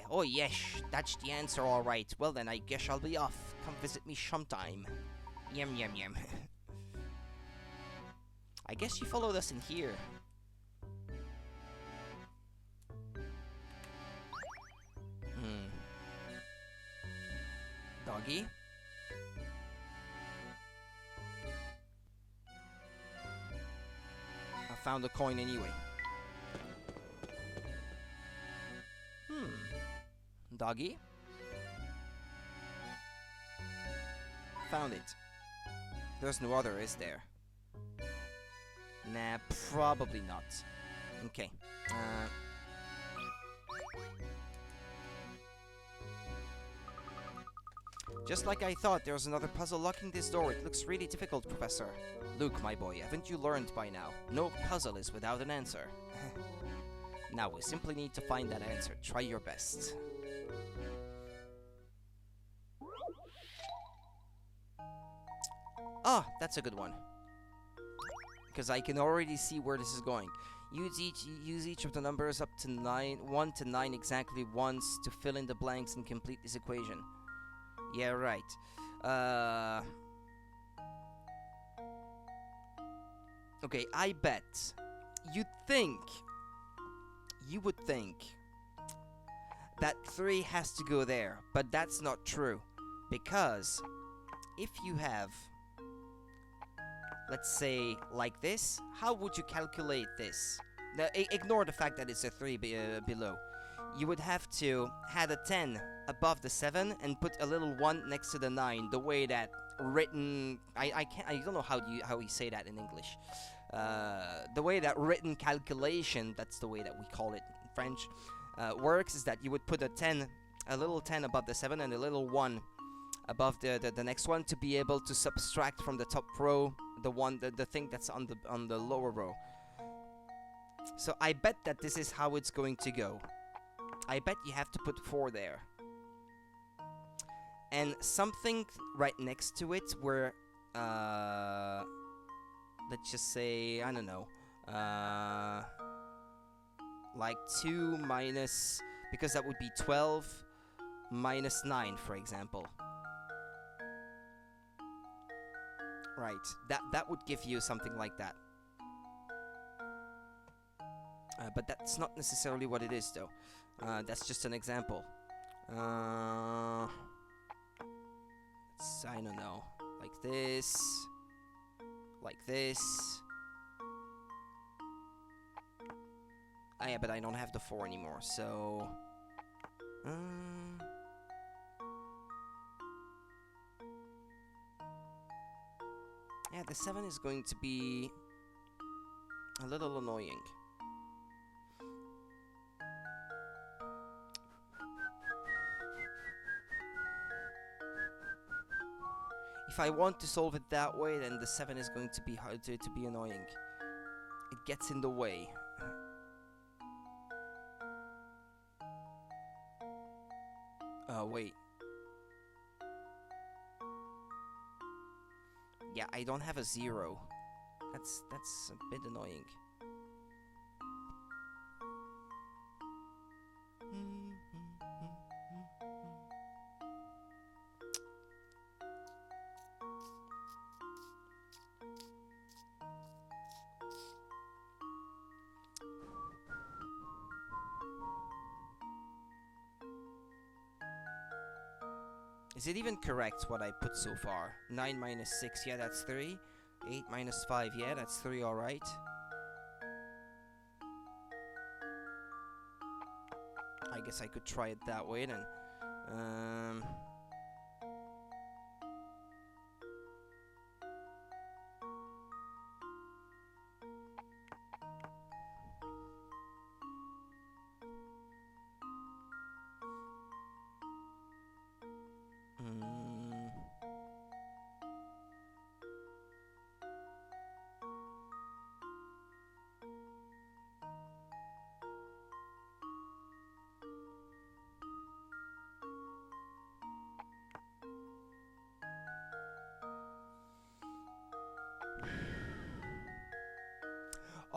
Speaker 1: oh yes, that's the answer, alright. Well then, I guess I'll be off. Come visit me sometime. Yum yum yum. I guess you followed us in here. Doggy? I found a coin anyway. Doggy? Found it. There's no other, is there? Nah, probably not. Okay. Just like I thought, there's another puzzle locking this door. It looks really difficult, Professor. Luke, my boy, haven't you learned by now? No puzzle is without an answer. Now we simply need to find that answer. Try your best. Ah, that's a good one. Because I can already see where this is going. Use each of the numbers up to 1 to 9 exactly once to fill in the blanks and complete this equation. Yeah, right. Okay, I bet you would think that 3 has to go there, but that's not true. Because if you have, let's say, like this, how would you calculate this? Now, ignore the fact that it's a 3 below. You would have to add a 10 above the 7 and put a little 1 next to the 9. The way that written, I don't know how you say that in English. The way that written calculation, that's the way that we call it in French, works is that you would put a little 10 above the 7 and a little 1 above the next one to be able to subtract from the top row the thing that's on the lower row. So I bet that this is how it's going to go. I bet you have to put 4 there. And something right next to it where, let's just say, I don't know, like 2 minus, because that would be 12 minus 9, for example. Right, that would give you something like that. But that's not necessarily what it is, though. That's just an example. I don't know, like this, like this. Yeah, but I don't have the 4 anymore, so... yeah, the 7 is going to be a little annoying. If I want to solve it that way, then the 7 is going to be hard to be annoying. It gets in the way. Wait. Yeah, I don't have a 0. That's a bit annoying. Is it even correct what I put so far? 9 minus 6, yeah, that's 3. 8 minus 5, yeah, that's 3, alright. I guess I could try it that way then.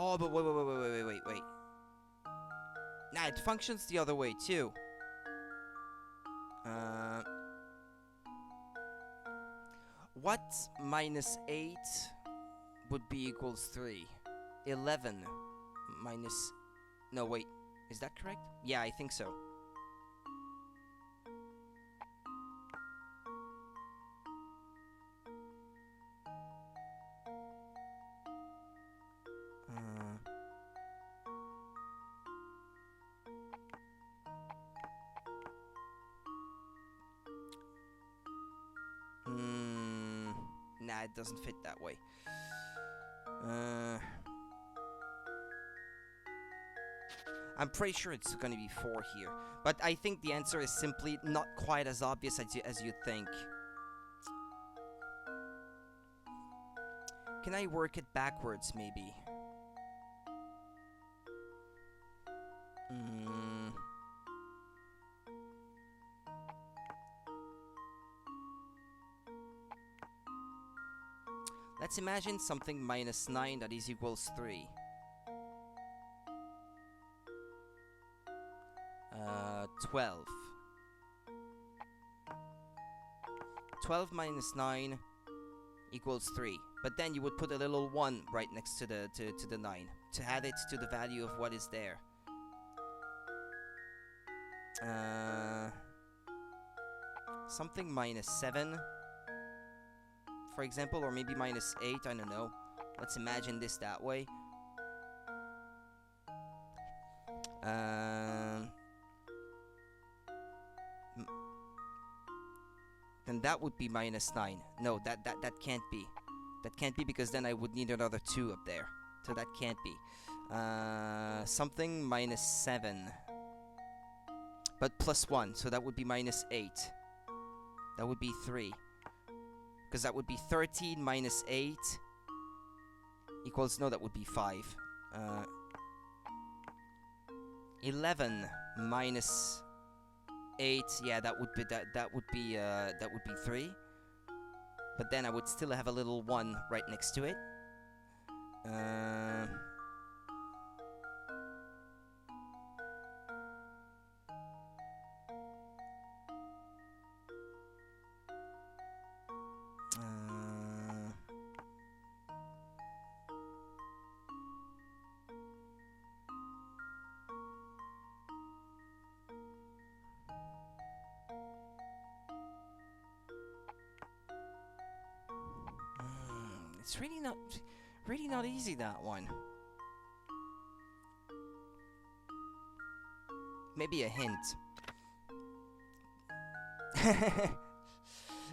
Speaker 1: Oh, but wait. Nah, it functions the other way too. What minus 8 would be equals 3? 11 minus... No, wait. Is that correct? Yeah, I think so. Nah, it doesn't fit that way. I'm pretty sure it's gonna be 4 here. But I think the answer is simply not quite as obvious as you think. Can I work it backwards, maybe? Let's imagine something minus 9 that is equals 3. 12. 12 minus 9 equals 3. But then you would put a little 1 right next to the 9 to add it to the value of what is there. Something minus 7, for example, or maybe minus 8, I don't know. Let's imagine this that way. Then that would be minus 9. No, that can't be. That can't be because then I would need another 2 up there. So that can't be. Something minus 7. But plus 1, so that would be minus 8. That would be 3. Because that would be 13 minus 8 equals, no, that would be 5. 11 minus 8, yeah, that would be 3. But then I would still have a little 1 right next to it. It's really not easy, that one. Maybe a hint.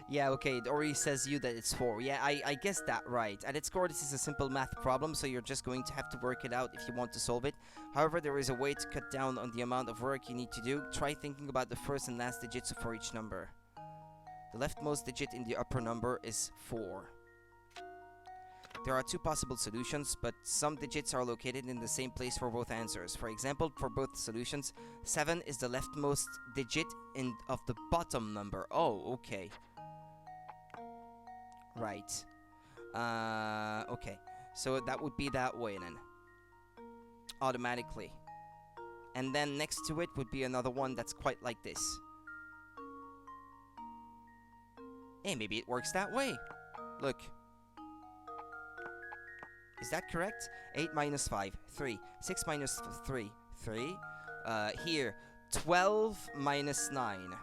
Speaker 1: Yeah, okay, it already says you that it's 4. Yeah, I guessed that right. At its core, this is a simple math problem, so you're just going to have to work it out if you want to solve it. However, there is a way to cut down on the amount of work you need to do. Try thinking about the first and last digits for each number. The leftmost digit in the upper number is 4. There are 2 possible solutions, but some digits are located in the same place for both answers. For example, for both solutions, 7 is the leftmost digit of the bottom number. Oh, okay. Right. Okay. So that would be that way then. Automatically. And then next to it would be another one that's quite like this. Hey, maybe it works that way. Look. Is that correct? 8 minus 5, 3. 6 minus 3, 3. Here, 12 minus 9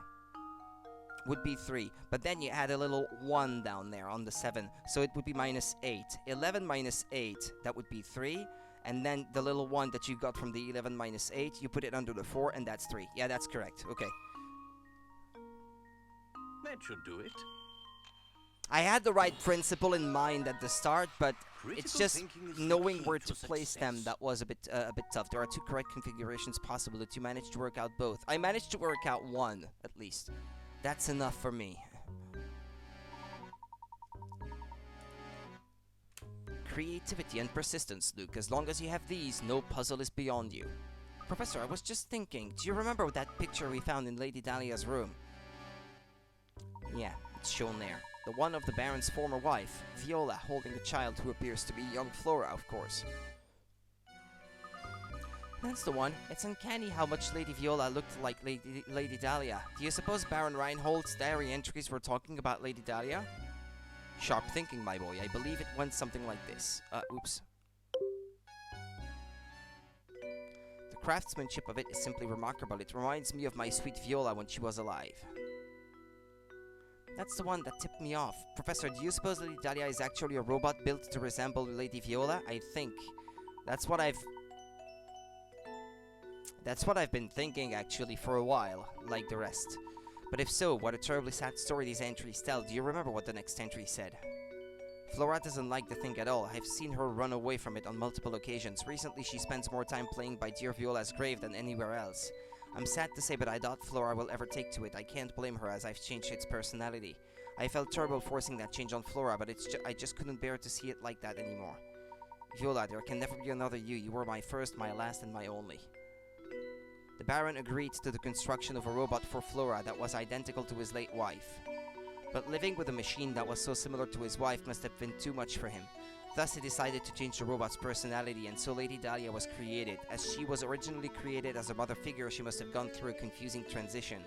Speaker 1: would be 3. But then you add a little 1 down there on the 7. So it would be minus 8. 11 minus 8, that would be 3. And then the little 1 that you got from the 11 minus 8, you put it under the 4, and that's 3. Yeah, that's correct. Okay.
Speaker 5: That should do it.
Speaker 1: I had the right principle in mind at the start, but it's
Speaker 5: Critical
Speaker 1: just
Speaker 5: thinking is the
Speaker 1: knowing
Speaker 5: key
Speaker 1: where
Speaker 5: to
Speaker 1: to place
Speaker 5: success.
Speaker 1: them that was a bit tough. There are 2 correct configurations possible, but you managed to work out both. I managed to work out 1, at least. That's enough for me. Creativity and persistence, Luke. As long as you have these, no puzzle is beyond you. Professor, I was just thinking, do you remember that picture we found in Lady Dahlia's room? Yeah, it's shown there. The one of the Baron's former wife, Viola, holding a child who appears to be young Flora, of course. That's the one. It's uncanny how much Lady Viola looked like Lady Dahlia. Do you suppose Baron Reinhold's diary entries were talking about Lady Dahlia? Sharp thinking, my boy. I believe it went something like this. Oops. The craftsmanship of it is simply remarkable. It reminds me of my sweet Viola when she was alive. That's the one that tipped me off. Professor, do you suppose Lady Dahlia is actually a robot built to resemble Lady Viola? I think. That's what I've been thinking, actually, for a while, like the rest. But if so, what a terribly sad story these entries tell. Do you remember what the next entry said? Flora doesn't like the thing at all. I've seen her run away from it on multiple occasions. Recently, she spends more time playing by dear Viola's grave than anywhere else. I'm sad to say, but I doubt Flora will ever take to it. I can't blame her, as I've changed its personality. I felt terrible forcing that change on Flora, but I just couldn't bear to see it like that anymore. Viola, there can never be another you. You were my first, my last, and my only. The Baron agreed to the construction of a robot for Flora that was identical to his late wife. But living with a machine that was so similar to his wife must have been too much for him. Thus he decided to change the robot's personality, and so Lady Dahlia was created. As she was originally created as a mother figure, she must have gone through a confusing transition.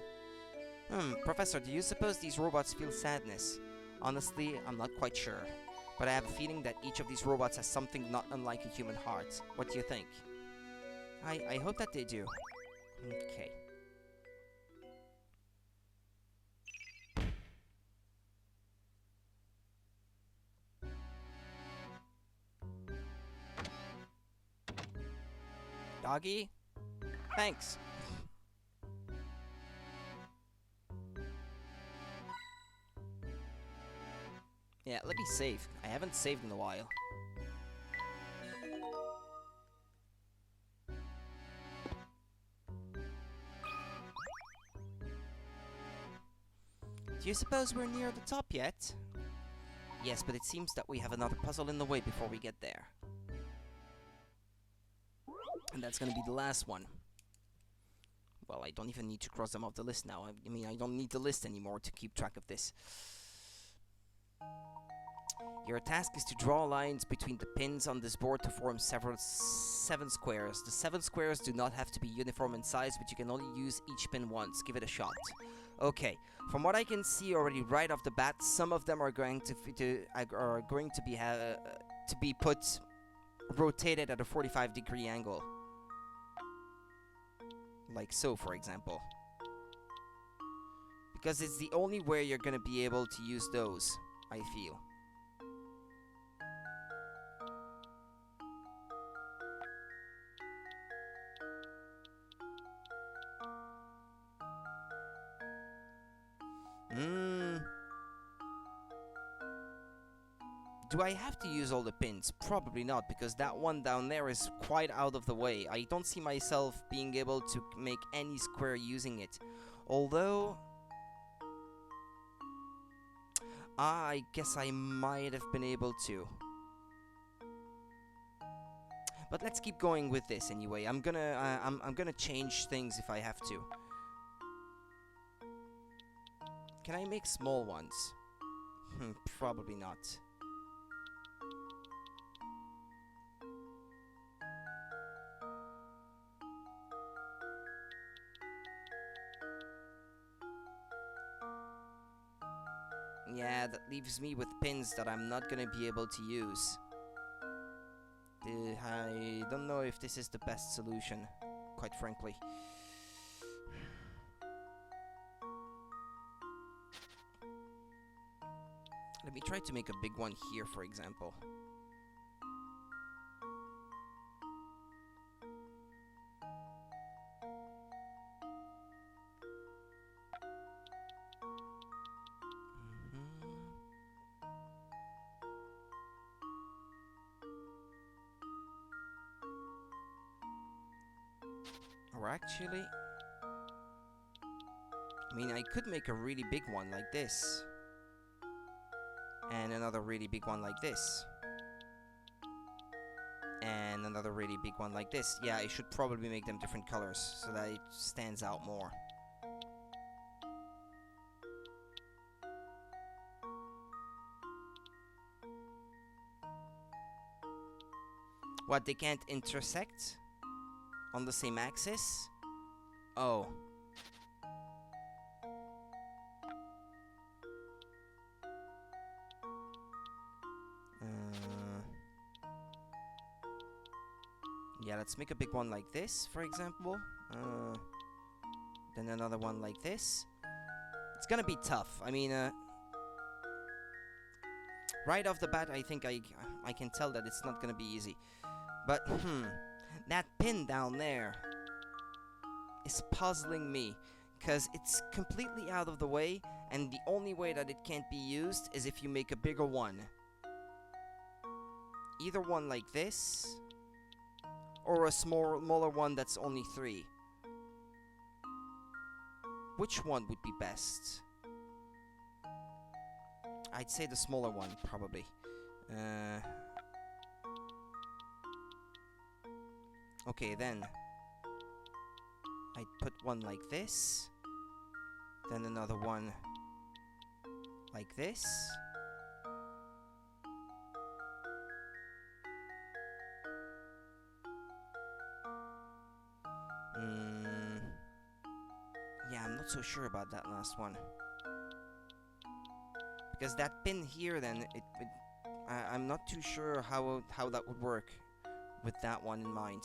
Speaker 1: Professor, do you suppose these robots feel sadness? Honestly, I'm not quite sure. But I have a feeling that each of these robots has something not unlike a human heart. What do you think? I hope that they do. Okay. Doggy? Thanks. Yeah, let me save. I haven't saved in a while. Do you suppose we're near the top yet? Yes, but it seems that we have another puzzle in the way before we get there. And that's gonna be the last one. Well, I don't even need to cross them off the list now. I mean, I don't need the list anymore to keep track of this. Your task is to draw lines between the pins on this board to form seven squares. The 7 squares do not have to be uniform in size, but you can only use each pin once. Give it a shot. Okay, from what I can see already right off the bat, some of them are going to be put rotated at a 45-degree angle. Like so, for example. Because it's the only way you're gonna be able to use those, I feel. Do I have to use all the pins? Probably not, because that one down there is quite out of the way. I don't see myself being able to make any square using it. Although... I guess I might have been able to. But let's keep going with this anyway. I'm gonna change things if I have to. Can I make small ones? Probably not. Yeah, that leaves me with pins that I'm not gonna be able to use. I don't know if this is the best solution, quite frankly. Let me try to make a big one here, for example. Or actually... I mean, I could make a really big one like this. And another really big one like this. And another really big one like this. Yeah, I should probably make them different colors so that it stands out more. What, they can't intersect? on the same axis? Oh. Yeah, let's make a big one like this, for example. Then another one like this. It's gonna be tough. I mean, right off the bat, I think I can tell that it's not gonna be easy. But, that pin down there is puzzling me, because it's completely out of the way, and the only way that it can't be used is if you make a bigger one. Either one like this, or a smaller one that's only 3. Which one would be best? I'd say the smaller one, probably. Okay, then. I'd put one like this. Then another one like this. Yeah, I'm not so sure about that last one. Because that pin here, then, I'm not too sure how that would work with that one in mind.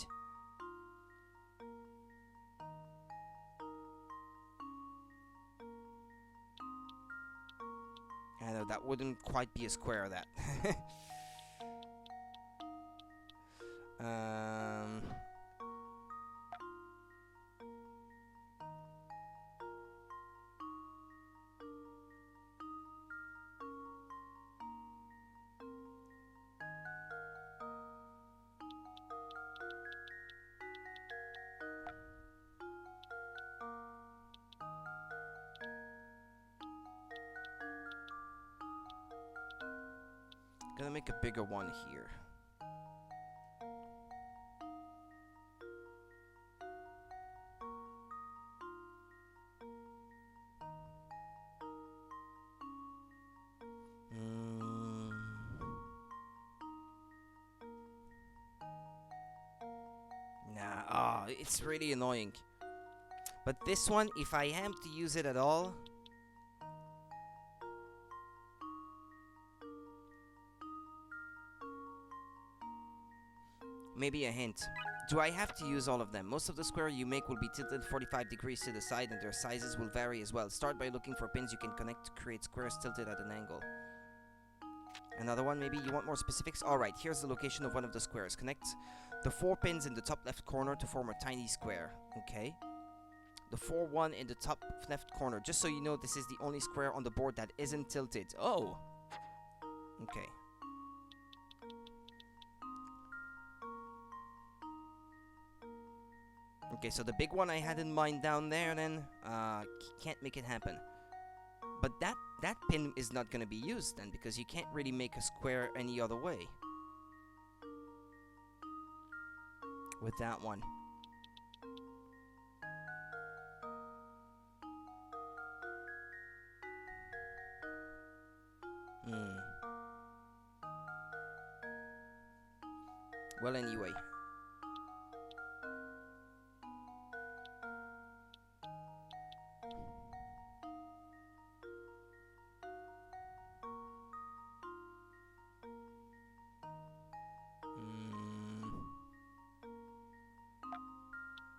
Speaker 1: I know, that wouldn't quite be a square, that. Gonna make a bigger one here. Nah, it's really annoying. But this one, if I am to use it at all, maybe a hint. Do I have to use all of them? Most of the square you make will be tilted 45 degrees to the side, and their sizes will vary as well. Start by looking for pins you can connect to create squares tilted at an angle. Another one, maybe? You want more specifics? Alright, here's the location of one of the squares. Connect the 4 pins in the top left corner to form a tiny square. Okay. The 4-1 in the top left corner. Just so you know, this is the only square on the board that isn't tilted. Oh! Okay. Okay, so the big one I had in mind down there, then, can't make it happen. But that pin is not gonna be used then, because you can't really make a square any other way with that one. Well, anyway.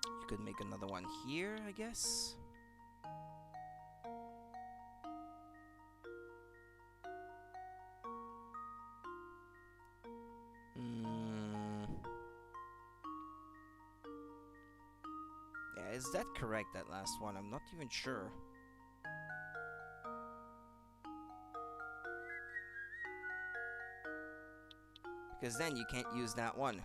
Speaker 1: You could make another one here, I guess. Yeah, is that correct, that last one? I'm not even sure. Because then you can't use that one.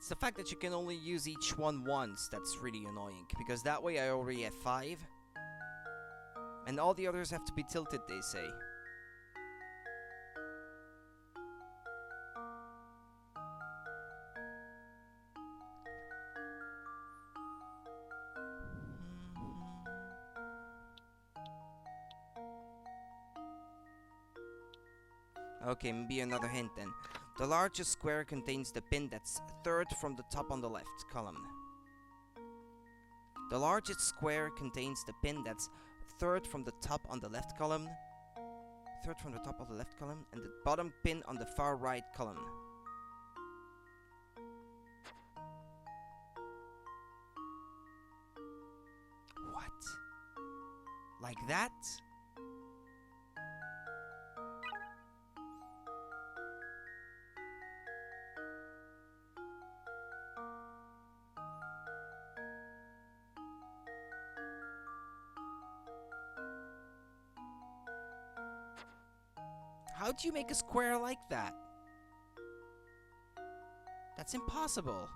Speaker 1: It's the fact that you can only use each one once that's really annoying, because that way I already have 5. And all the others have to be tilted, they say. Okay, maybe another hint then. The largest square contains the pin that's third from the top on the left column. The largest square contains the pin that's third from the top on the left column. Third from the top of the left column. And the bottom pin on the far right column. What? Like that? How do you make a square like that? That's impossible.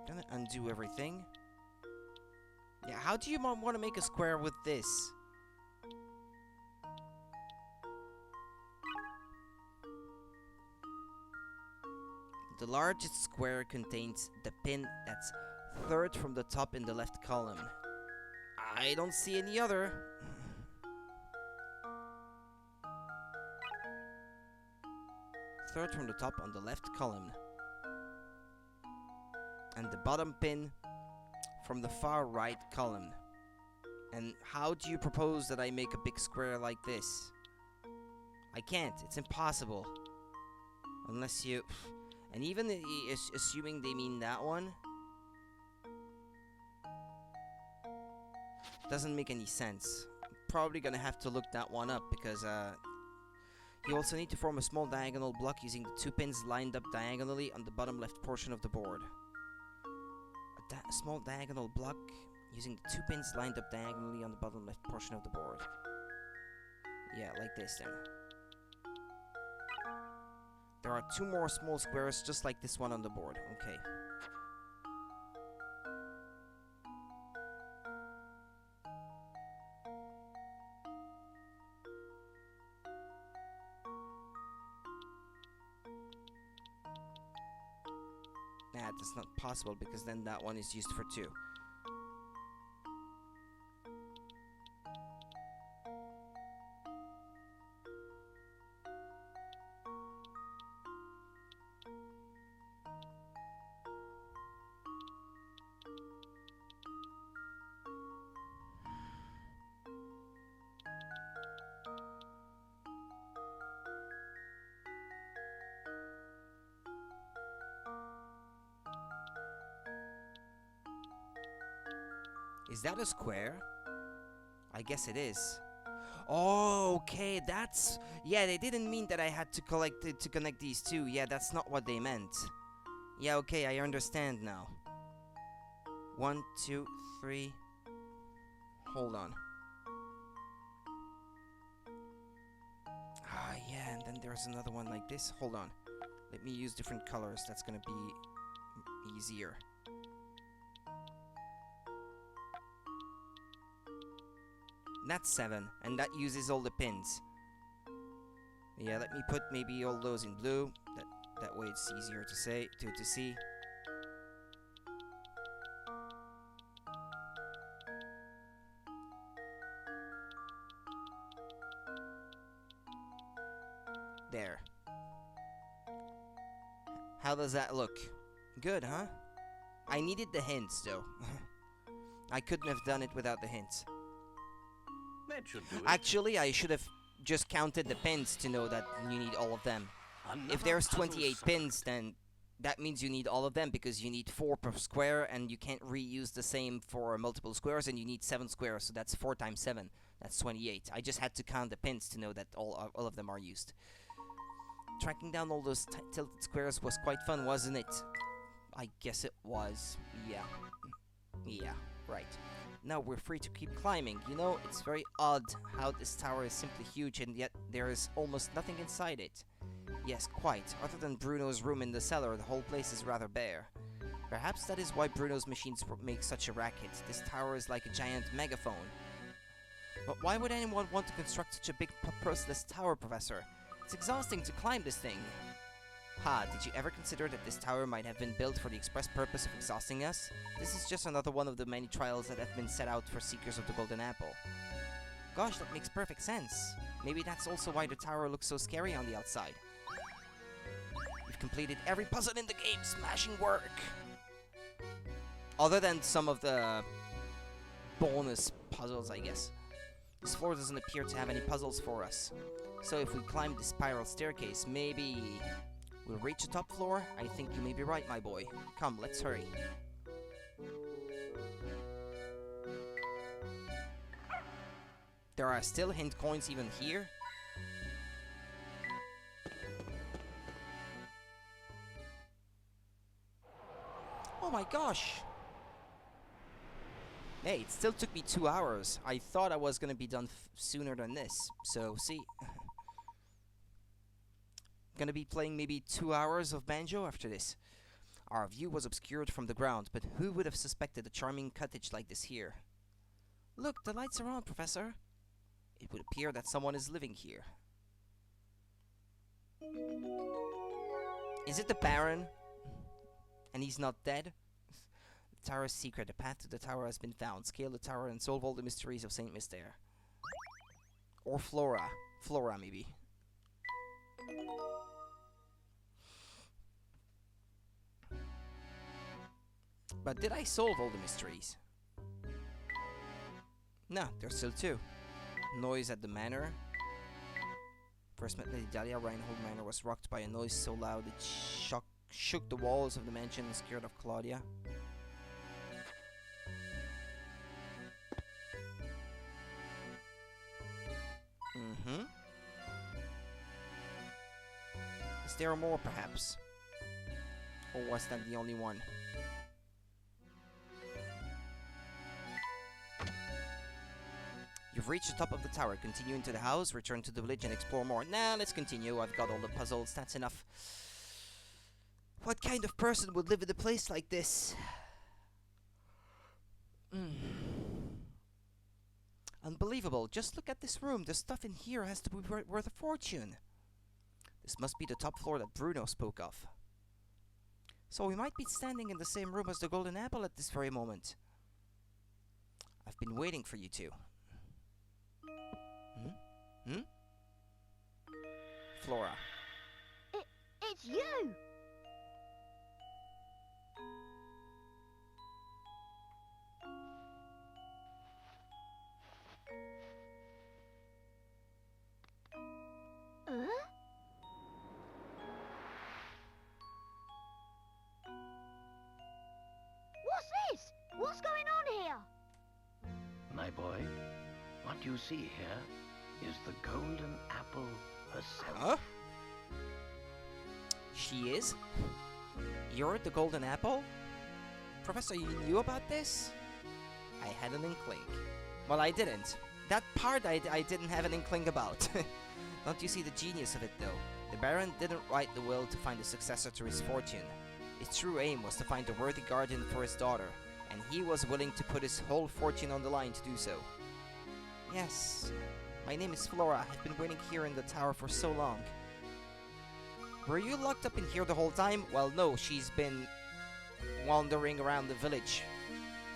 Speaker 1: Gonna undo everything. Yeah, how do you want to make a square with this? The largest square contains the pin that's third from the top in the left column. I don't see any other. Third from the top on the left column. And the bottom pin from the far right column. And how do you propose that I make a big square like this? I can't. It's impossible. Unless you... And even assuming they mean that one, doesn't make any sense. Probably gonna have to look that one up because you also need to form a small diagonal block using the 2 pins lined up diagonally on the bottom left portion of the board. A small diagonal block using the 2 pins lined up diagonally on the bottom left portion of the board. Yeah, like this then. There are 2 more small squares just like this one on the board. Okay. Nah, that's not possible because then that one is used for 2. Is that a square? I guess it is. Oh, okay, that's... Yeah, they didn't mean that I had to connect these 2. Yeah, that's not what they meant. Yeah, okay, I understand now. 1, 2, 3... Hold on. Ah, yeah, and then there's another one like this. Hold on. Let me use different colors. That's gonna be easier. That's 7, and that uses all the pins. Yeah, let me put maybe all those in blue. That way it's easier to see. There. How does that look? Good, huh? I needed the hints, though. I couldn't have done it without the hints.
Speaker 5: That should do it.
Speaker 1: Actually, I should have just counted the pins to know that you need all of them.
Speaker 5: Another
Speaker 1: If there's
Speaker 5: puzzle
Speaker 1: 28
Speaker 5: solved.
Speaker 1: pins, then that means you need all of them because you need 4 per square and you can't reuse the same for multiple squares and you need 7 squares, so that's 4 times 7. That's 28. I just had to count the pins to know that all of them are used. Tracking down all those tilted squares was quite fun, wasn't it? I guess it was. Yeah. Yeah, right. now we're free to keep climbing. You know, it's very odd how this tower is simply huge and yet there is almost nothing inside it. Yes, quite. Other than Bruno's room in the cellar, the whole place is rather bare. Perhaps that is why Bruno's machines make such a racket. This tower is like a giant megaphone. But why would anyone want to construct such a big purposeless tower, Professor? It's exhausting to climb this thing. Ha, did you ever consider that this tower might have been built for the express purpose of exhausting us? This is just another one of the many trials that have been set out for seekers of the Golden Apple. Gosh, that makes perfect sense. Maybe that's also why the tower looks so scary on the outside. We've completed every puzzle in the game, smashing work! Other than some of the bonus puzzles, I guess. This floor doesn't appear to have any puzzles for us. So if we climb the spiral staircase, maybe we'll reach the top floor? I think you may be right, my boy. Come, let's hurry. There are still hint coins even here? Oh my gosh! Hey, it still took me 2 hours. I thought I was gonna be done sooner than this. So, see. Gonna be playing maybe 2 hours of Banjo after this. Our view was obscured from the ground, but who would have suspected a charming cottage like this here? Look, the lights are on, Professor. It would appear that someone is living here. Is it the Baron? And he's not dead? The tower's secret. The path to the tower has been found. Scale the tower and solve all the mysteries of Saint Mystere. Or Flora. Flora, maybe. But did I solve all the mysteries? No, there's still 2. Noise at the manor. First met Lady Dahlia. Reinhold Manor was rocked by a noise so loud it shook the walls of the mansion and scared off Claudia. Is there more, perhaps? Or was that the only one? You've reached the top of the tower. Continue into the house, return to the village and explore more. Nah, let's continue. I've got all the puzzles. That's enough. What kind of person would live in a place like this? Unbelievable. Just look at this room. The stuff in here has to be worth a fortune. This must be the top floor that Bruno spoke of. So we might be standing in the same room as the Golden Apple at this very moment. I've been waiting for you two. Flora.
Speaker 2: It's you! What's this? What's going on here?
Speaker 3: My boy, what you see here is the Golden Apple herself.
Speaker 1: Huh? She is? You're the Golden Apple? Professor, you knew about this? I had an inkling. Well, I didn't. That part I didn't have an inkling about. Don't you see the genius of it, though? The Baron didn't write the will to find a successor to his fortune. His true aim was to find a worthy guardian for his daughter, and he was willing to put his whole fortune on the line to do so. Yes, my name is Flora. I've been waiting here in the tower for so long. Were you locked up in here the whole time? Well, no, she's been wandering around the village.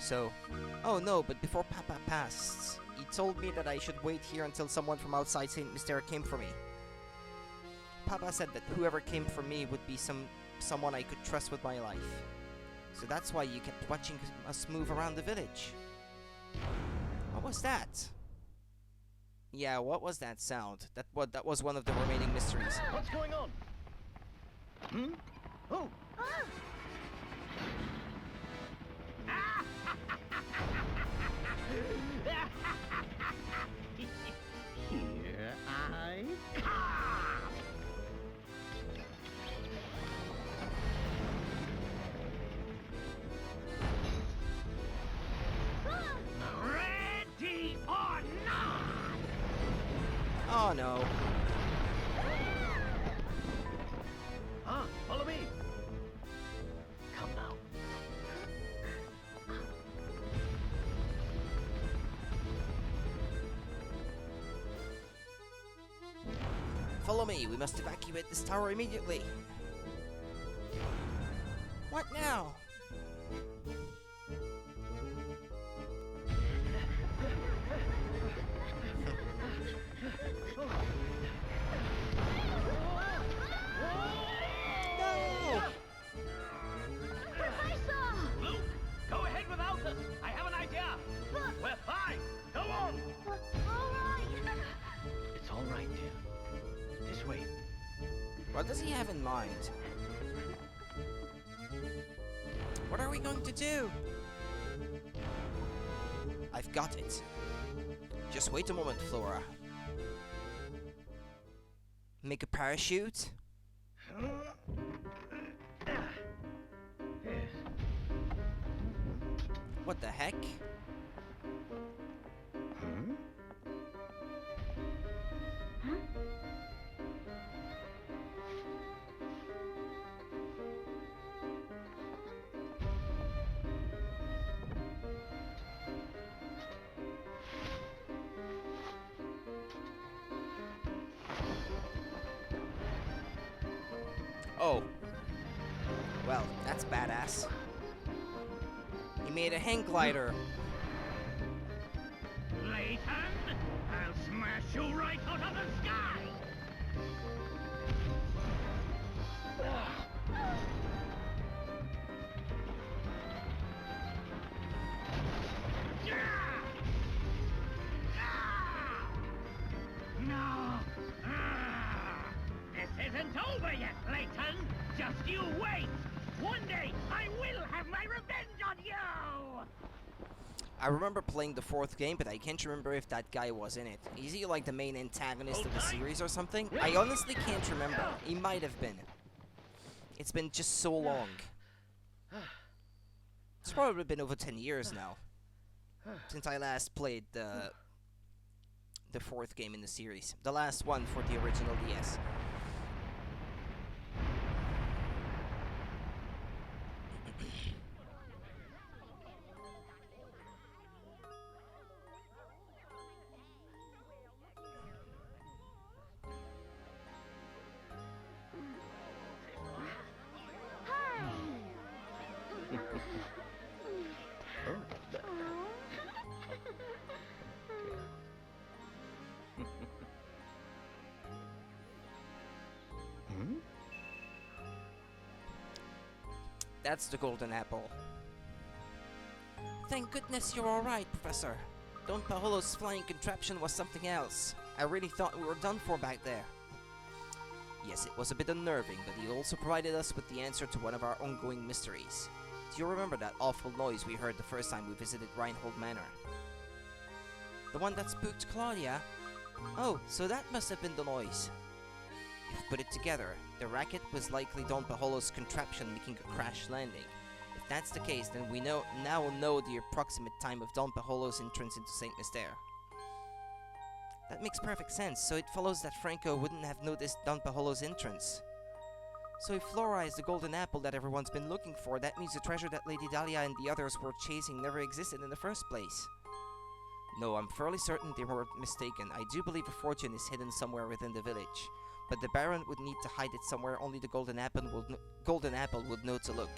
Speaker 1: So, oh no, but before Papa passed, he told me that I should wait here until someone from outside Saint Mystere came for me. Papa said that whoever came for me would be someone I could trust with my life. So that's why you kept watching us move around the village. What was that? Yeah, what was that sound? That was one of the remaining mysteries.
Speaker 3: What's going on? Oh!
Speaker 5: Here I
Speaker 3: No.
Speaker 1: Oh no.
Speaker 3: Huh? Follow me. Come now.
Speaker 1: Follow me, we must evacuate this tower immediately. What now? No!
Speaker 2: Professor!
Speaker 4: Luke, go ahead without us. I have an idea.
Speaker 2: But,
Speaker 4: We're fine. Go on.
Speaker 2: all right.
Speaker 3: It's all right, dear. This way.
Speaker 1: What does he have in mind? What are we going to do? I've got it. Just wait a moment, Flora. Make a parachute?
Speaker 3: Yes.
Speaker 1: What the heck?
Speaker 3: Hmm?
Speaker 1: Oh. Well, that's badass. He made a hang glider.
Speaker 4: Layton, I'll smash you right out of the sky. No. This isn't over yet, Layton. Just you wait. One day, I will have my revenge on you.
Speaker 1: I remember playing the fourth game, but I can't remember if that guy was in it. Is he like the main antagonist of the series or something? I honestly can't remember. He might have been. It's been just so long. It's probably been over 10 years now since I last played the fourth game in the series. The last one for the original DS.
Speaker 3: Hmm?
Speaker 1: That's the golden apple. Thank goodness you're alright, Professor. Don Paholo's flying contraption was something else. I really thought we were done for back there. Yes, it was a bit unnerving, but he also provided us with the answer to one of our ongoing mysteries. Do you remember that awful noise we heard the first time we visited Reinhold Manor? The one that spooked Claudia? Oh, so that must have been the noise. If put it together, the racket was likely Don Paholo's contraption making a crash landing. If that's the case, then we now know the approximate time of Don Paholo's entrance into Saint Mystere. That makes perfect sense, so it follows that Franco wouldn't have noticed Don Paholo's entrance. So if Flora is the golden apple that everyone's been looking for, that means the treasure that Lady Dahlia and the others were chasing never existed in the first place. No, I'm fairly certain they were mistaken. I do believe a fortune is hidden somewhere within the village. But the Baron would need to hide it somewhere only the golden apple would know to look.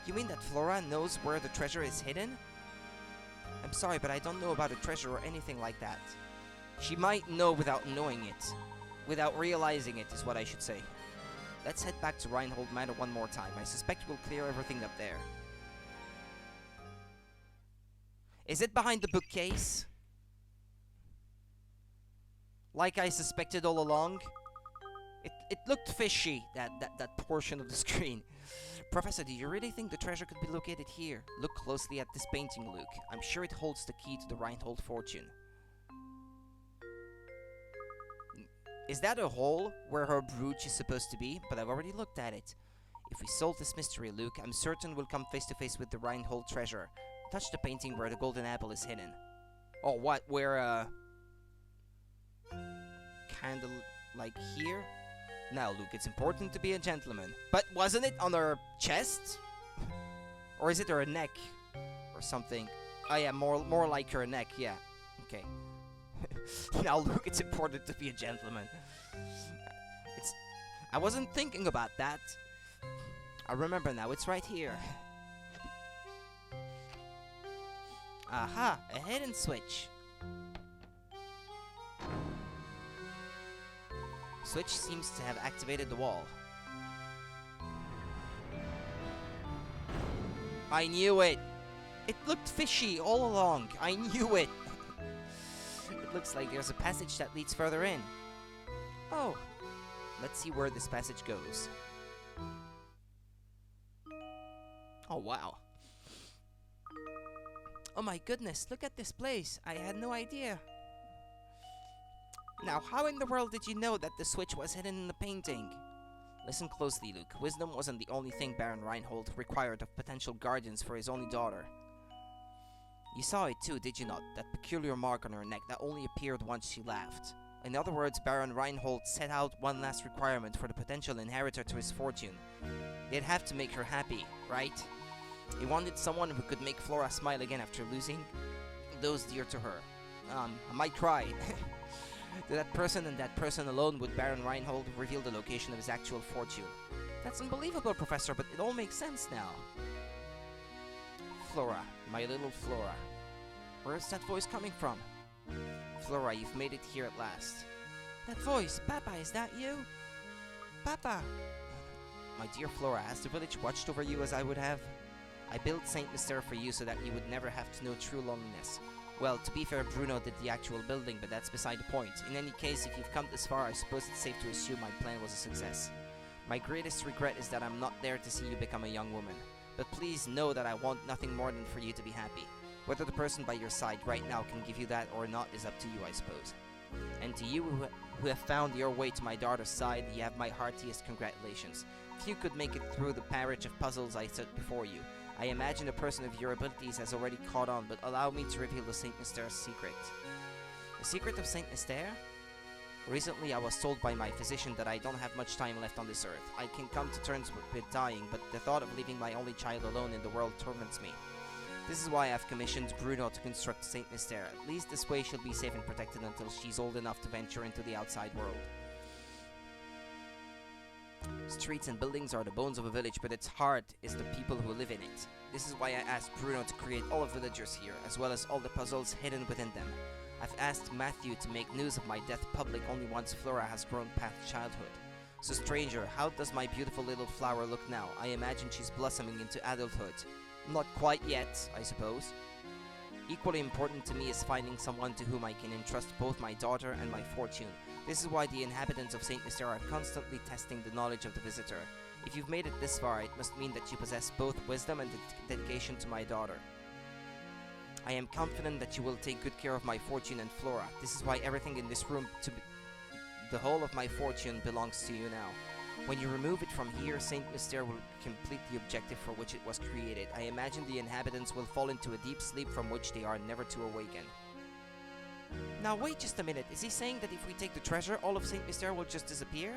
Speaker 1: You mean that Flora knows where the treasure is hidden? I'm sorry, but I don't know about a treasure or anything like that. She might know without knowing it. Without realizing it, is what I should say. Let's head back to Reinhold Manor one more time. I suspect we'll clear everything up there. Is it behind the bookcase? Like I suspected all along? It looked fishy, that portion of the screen. Professor, do you really think the treasure could be located here? Look closely at this painting, Luke. I'm sure it holds the key to the Reinhold fortune. Is that a hole where her brooch is supposed to be? But I've already looked at it. If we solve this mystery, Luke, I'm certain we'll come face to face with the Reinhold treasure. Touch the painting where the golden apple is hidden. Oh, what? Where, handle like here. Now, Luke, it's important to be a gentleman. But wasn't it on her chest? Or is it her neck? Or something? Oh yeah, more like her neck, yeah. Okay. Now, Luke, it's important to be a gentleman. I wasn't thinking about that. I remember now, it's right here. Aha, a hidden switch. Switch seems to have activated the wall. I knew it! It looked fishy all along. I knew it! It looks like there's a passage that leads further in. Oh. Let's see where this passage goes. Oh, wow. Oh my goodness, look at this place. I had no idea. Now, how in the world did you know that the switch was hidden in the painting? Listen closely, Luke. Wisdom wasn't the only thing Baron Reinhold required of potential guardians for his only daughter. You saw it too, did you not? That peculiar mark on her neck that only appeared once she laughed. In other words, Baron Reinhold set out one last requirement for the potential inheritor to his fortune. They'd have to make her happy, right? He wanted someone who could make Flora smile again after losing those dear to her. I might cry. To that person and that person alone would Baron Reinhold reveal the location of his actual fortune. That's unbelievable, Professor, but it all makes sense now. Flora, my little Flora. Where's that voice coming from? Flora, you've made it here at last. That voice, Papa, is that you? Papa! My dear Flora, has the village watched over you as I would have? I built Saint Mystere for you so that you would never have to know true loneliness. Well, to be fair, Bruno did the actual building, but that's beside the point. In any case, if you've come this far, I suppose it's safe to assume my plan was a success. My greatest regret is that I'm not there to see you become a young woman. But please know that I want nothing more than for you to be happy. Whether the person by your side right now can give you that or not is up to you, I suppose. And to you who have found your way to my daughter's side, you have my heartiest congratulations. If you could make it through the parage of puzzles I set before you, I imagine a person of your abilities has already caught on, but allow me to reveal the Saint Mystere's secret. The secret of Saint Mystere? Recently I was told by my physician that I don't have much time left on this earth. I can come to terms with dying, but the thought of leaving my only child alone in the world torments me. This is why I've commissioned Bruno to construct Saint Mystere. At least this way she'll be safe and protected until she's old enough to venture into the outside world. Streets and buildings are the bones of a village, but its heart is the people who live in it. This is why I asked Bruno to create all of the villagers here, as well as all the puzzles hidden within them. I've asked Matthew to make news of my death public only once Flora has grown past childhood. So stranger, how does my beautiful little flower look now? I imagine she's blossoming into adulthood. Not quite yet, I suppose. Equally important to me is finding someone to whom I can entrust both my daughter and my fortune. This is why the inhabitants of Saint Mystere are constantly testing the knowledge of the visitor. If you've made it this far, it must mean that you possess both wisdom and dedication to my daughter. I am confident that you will take good care of my fortune and Flora. This is why everything in this room, the whole of my fortune, belongs to you now. When you remove it from here, Saint Mystere will complete the objective for which it was created. I imagine the inhabitants will fall into a deep sleep from which they are never to awaken. Now wait just a minute, is he saying that if we take the treasure, all of Saint Mystere will just disappear?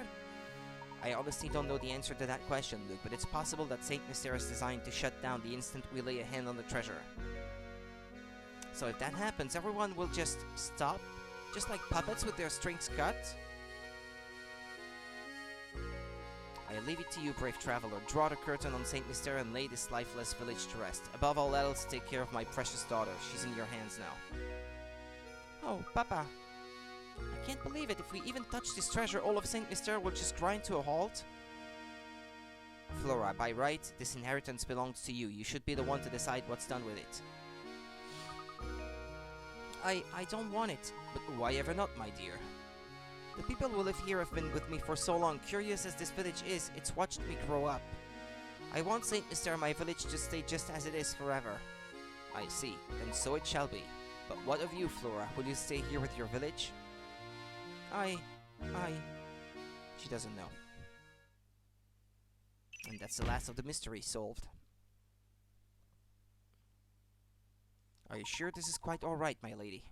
Speaker 1: I honestly don't know the answer to that question, Luke, but it's possible that Saint Mystere is designed to shut down the instant we lay a hand on the treasure. So if that happens, everyone will just stop? Just like puppets with their strings cut? I leave it to you, brave traveler. Draw the curtain on Saint Mystere and lay this lifeless village to rest. Above all else, take care of my precious daughter. She's in your hands now. Oh, Papa. I can't believe it. If we even touch this treasure, all of Saint Mystere will just grind to a halt. Flora, by right, this inheritance belongs to you. You should be the one to decide what's done with it. I don't want it. But why ever not, my dear? The people who live here have been with me for so long. Curious as this village is, it's watched me grow up. I want Saint Mystere, my village, to stay just as it is forever. I see. Then so it shall be. But what of you, Flora? Will you stay here with your village? She doesn't know. And that's the last of the mystery solved. Are you sure this is quite alright, my lady?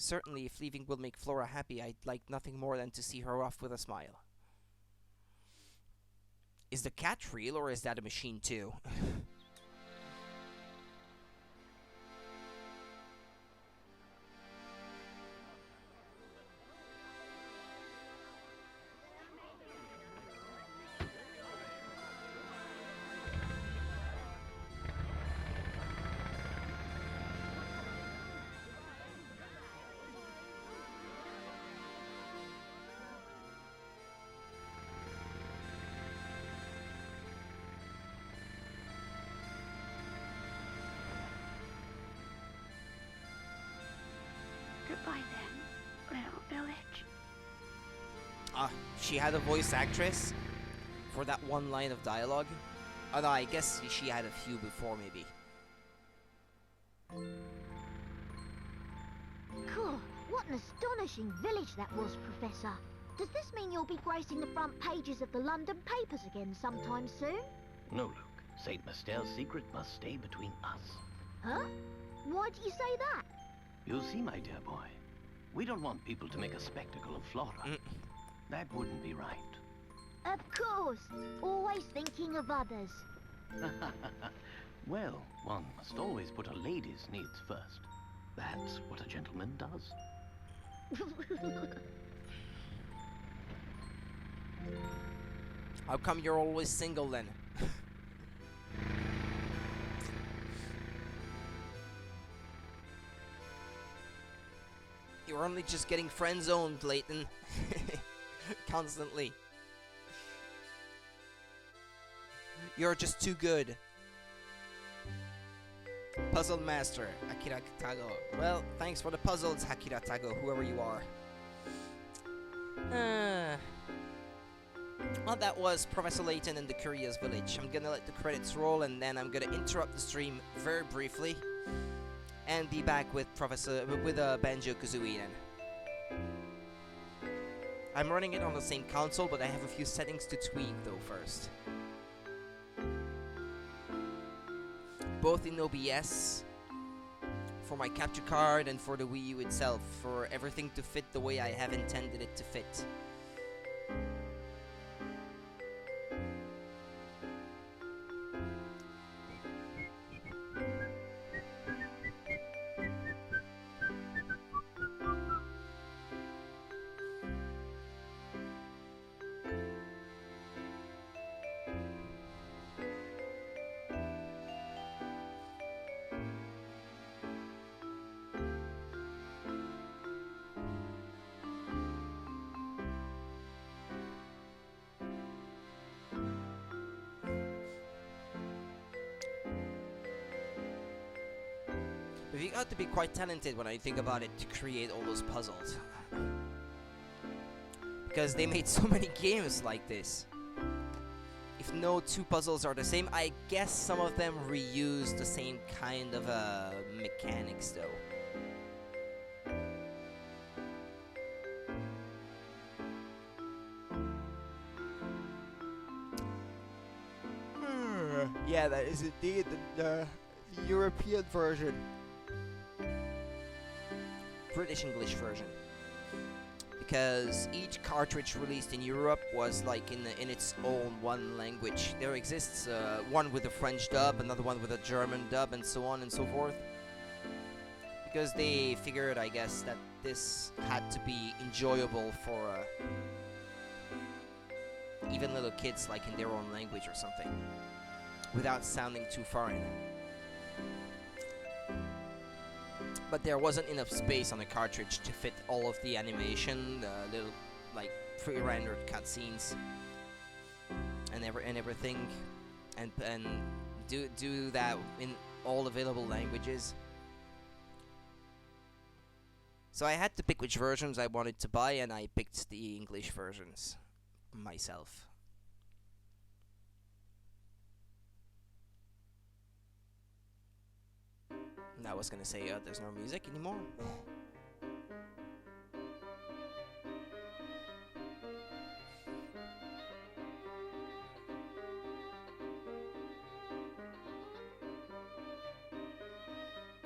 Speaker 1: Certainly, if leaving will make Flora happy, I'd like nothing more than to see her off with a smile. Is the cat real, or is that a machine too?
Speaker 2: Goodbye then, little village.
Speaker 1: She had a voice actress for that one line of dialogue. Oh no, I guess she had a few before, maybe.
Speaker 2: Cool. What an astonishing village that was, Professor. Does this mean you'll be gracing the front pages of the London papers again sometime soon?
Speaker 3: No, Luke. Saint Mister's secret must stay between us.
Speaker 2: Huh? Why do you say that?
Speaker 3: You see, my dear boy, we don't want people to make a spectacle of Flora. That wouldn't be right.
Speaker 2: Of course. Always thinking of others.
Speaker 3: Well, one must always put a lady's needs first. That's what a gentleman does.
Speaker 1: How come you're always single then? You're only just getting friend-zoned, Layton. Constantly. You're just too good. Puzzle Master, Akira Tago. Well, thanks for the puzzles, Akira Tago, whoever you are. Well, that was Professor Layton and the Curious Village. I'm gonna let the credits roll, and then I'm gonna interrupt the stream very briefly, and be back with Banjo-Kazooie then. I'm running it on the same console, but I have a few settings to tweak though first. Both in OBS, for my capture card, and for the Wii U itself, for everything to fit the way I have intended it to fit. But you got to be quite talented when I think about it to create all those puzzles. Because they made so many games like this. If no two puzzles are the same, I guess some of them reuse the same kind of mechanics though. Yeah, that is indeed the European version. British English version. Because each cartridge released in Europe was like in its own one language. There exists one with a French dub, another one with a German dub, and so on and so forth. Because they figured, I guess, that this had to be enjoyable for even little kids, like in their own language or something, without sounding too foreign. But there wasn't enough space on the cartridge to fit all of the animation, little like pre-rendered cutscenes, and everything, and do that in all available languages. So I had to pick which versions I wanted to buy, and I picked the English versions myself. And I was gonna say, there's no music anymore.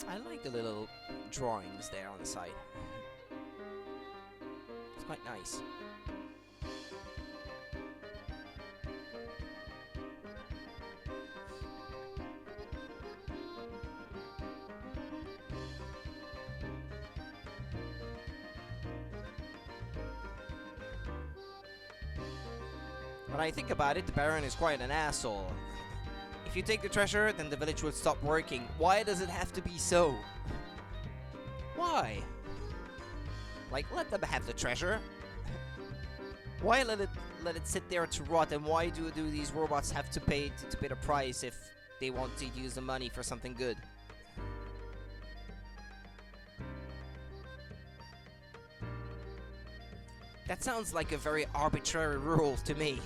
Speaker 1: I like the little drawings there on the side. quite nice. When I think about it, the Baron is quite an asshole. If you take the treasure, then the village will stop working. Why does it have to be so? Why? Like, let them have the treasure. Why let it sit there to rot? And why do these robots have to pay the price if they want to use the money for something good? That sounds like a very arbitrary rule to me.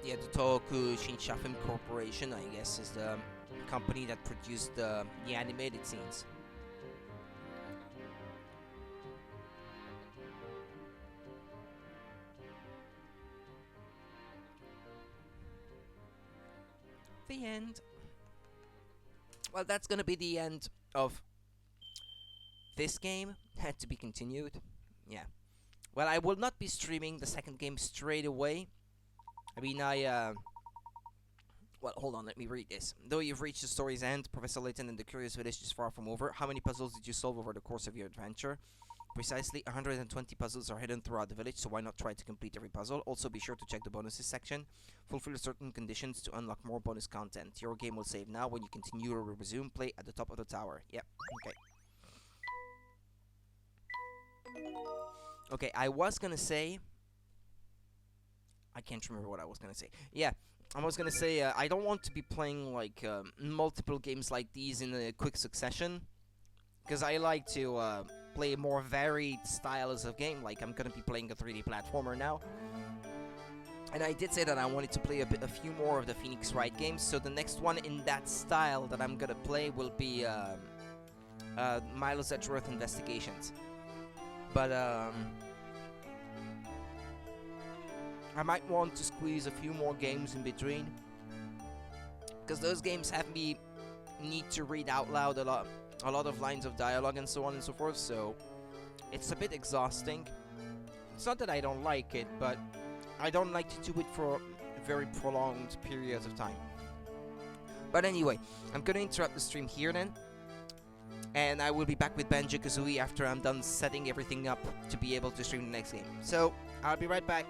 Speaker 1: Yeah, the Tohoku Shinshafen Corporation, I guess, is the company that produced the animated scenes. The end. Well, that's gonna be the end of this game. Had to be continued. Yeah. Well, I will not be streaming the second game straight away. I mean, well, hold on, let me read this. Though you've reached the story's end, Professor Layton and the Curious Village is far from over. How many puzzles did you solve over the course of your adventure? Precisely 120 puzzles are hidden throughout the village, so why not try to complete every puzzle? Also, be sure to check the bonuses section. Fulfill certain conditions to unlock more bonus content. Your game will save now. When you continue or resume play at the top of the tower. Yep, okay. Okay, I was gonna say... I can't remember what I was gonna say. Yeah, I was gonna say I don't want to be playing like multiple games like these in a quick succession, because I like to play more varied styles of game. Like I'm gonna be playing a 3D platformer now, and I did say that I wanted to play a few more of the Phoenix Wright games. So the next one in that style that I'm gonna play will be Milo's Edgeworth Investigations, but I might want to squeeze a few more games in between, because those games have me need to read out loud a lot of lines of dialogue and so on and so forth, so it's a bit exhausting. It's not that I don't like it, but I don't like to do it for very prolonged periods of time. But anyway, I'm gonna interrupt the stream here then, and I will be back with Banjo-Kazooie after I'm done setting everything up to be able to stream the next game. So, I'll be right back.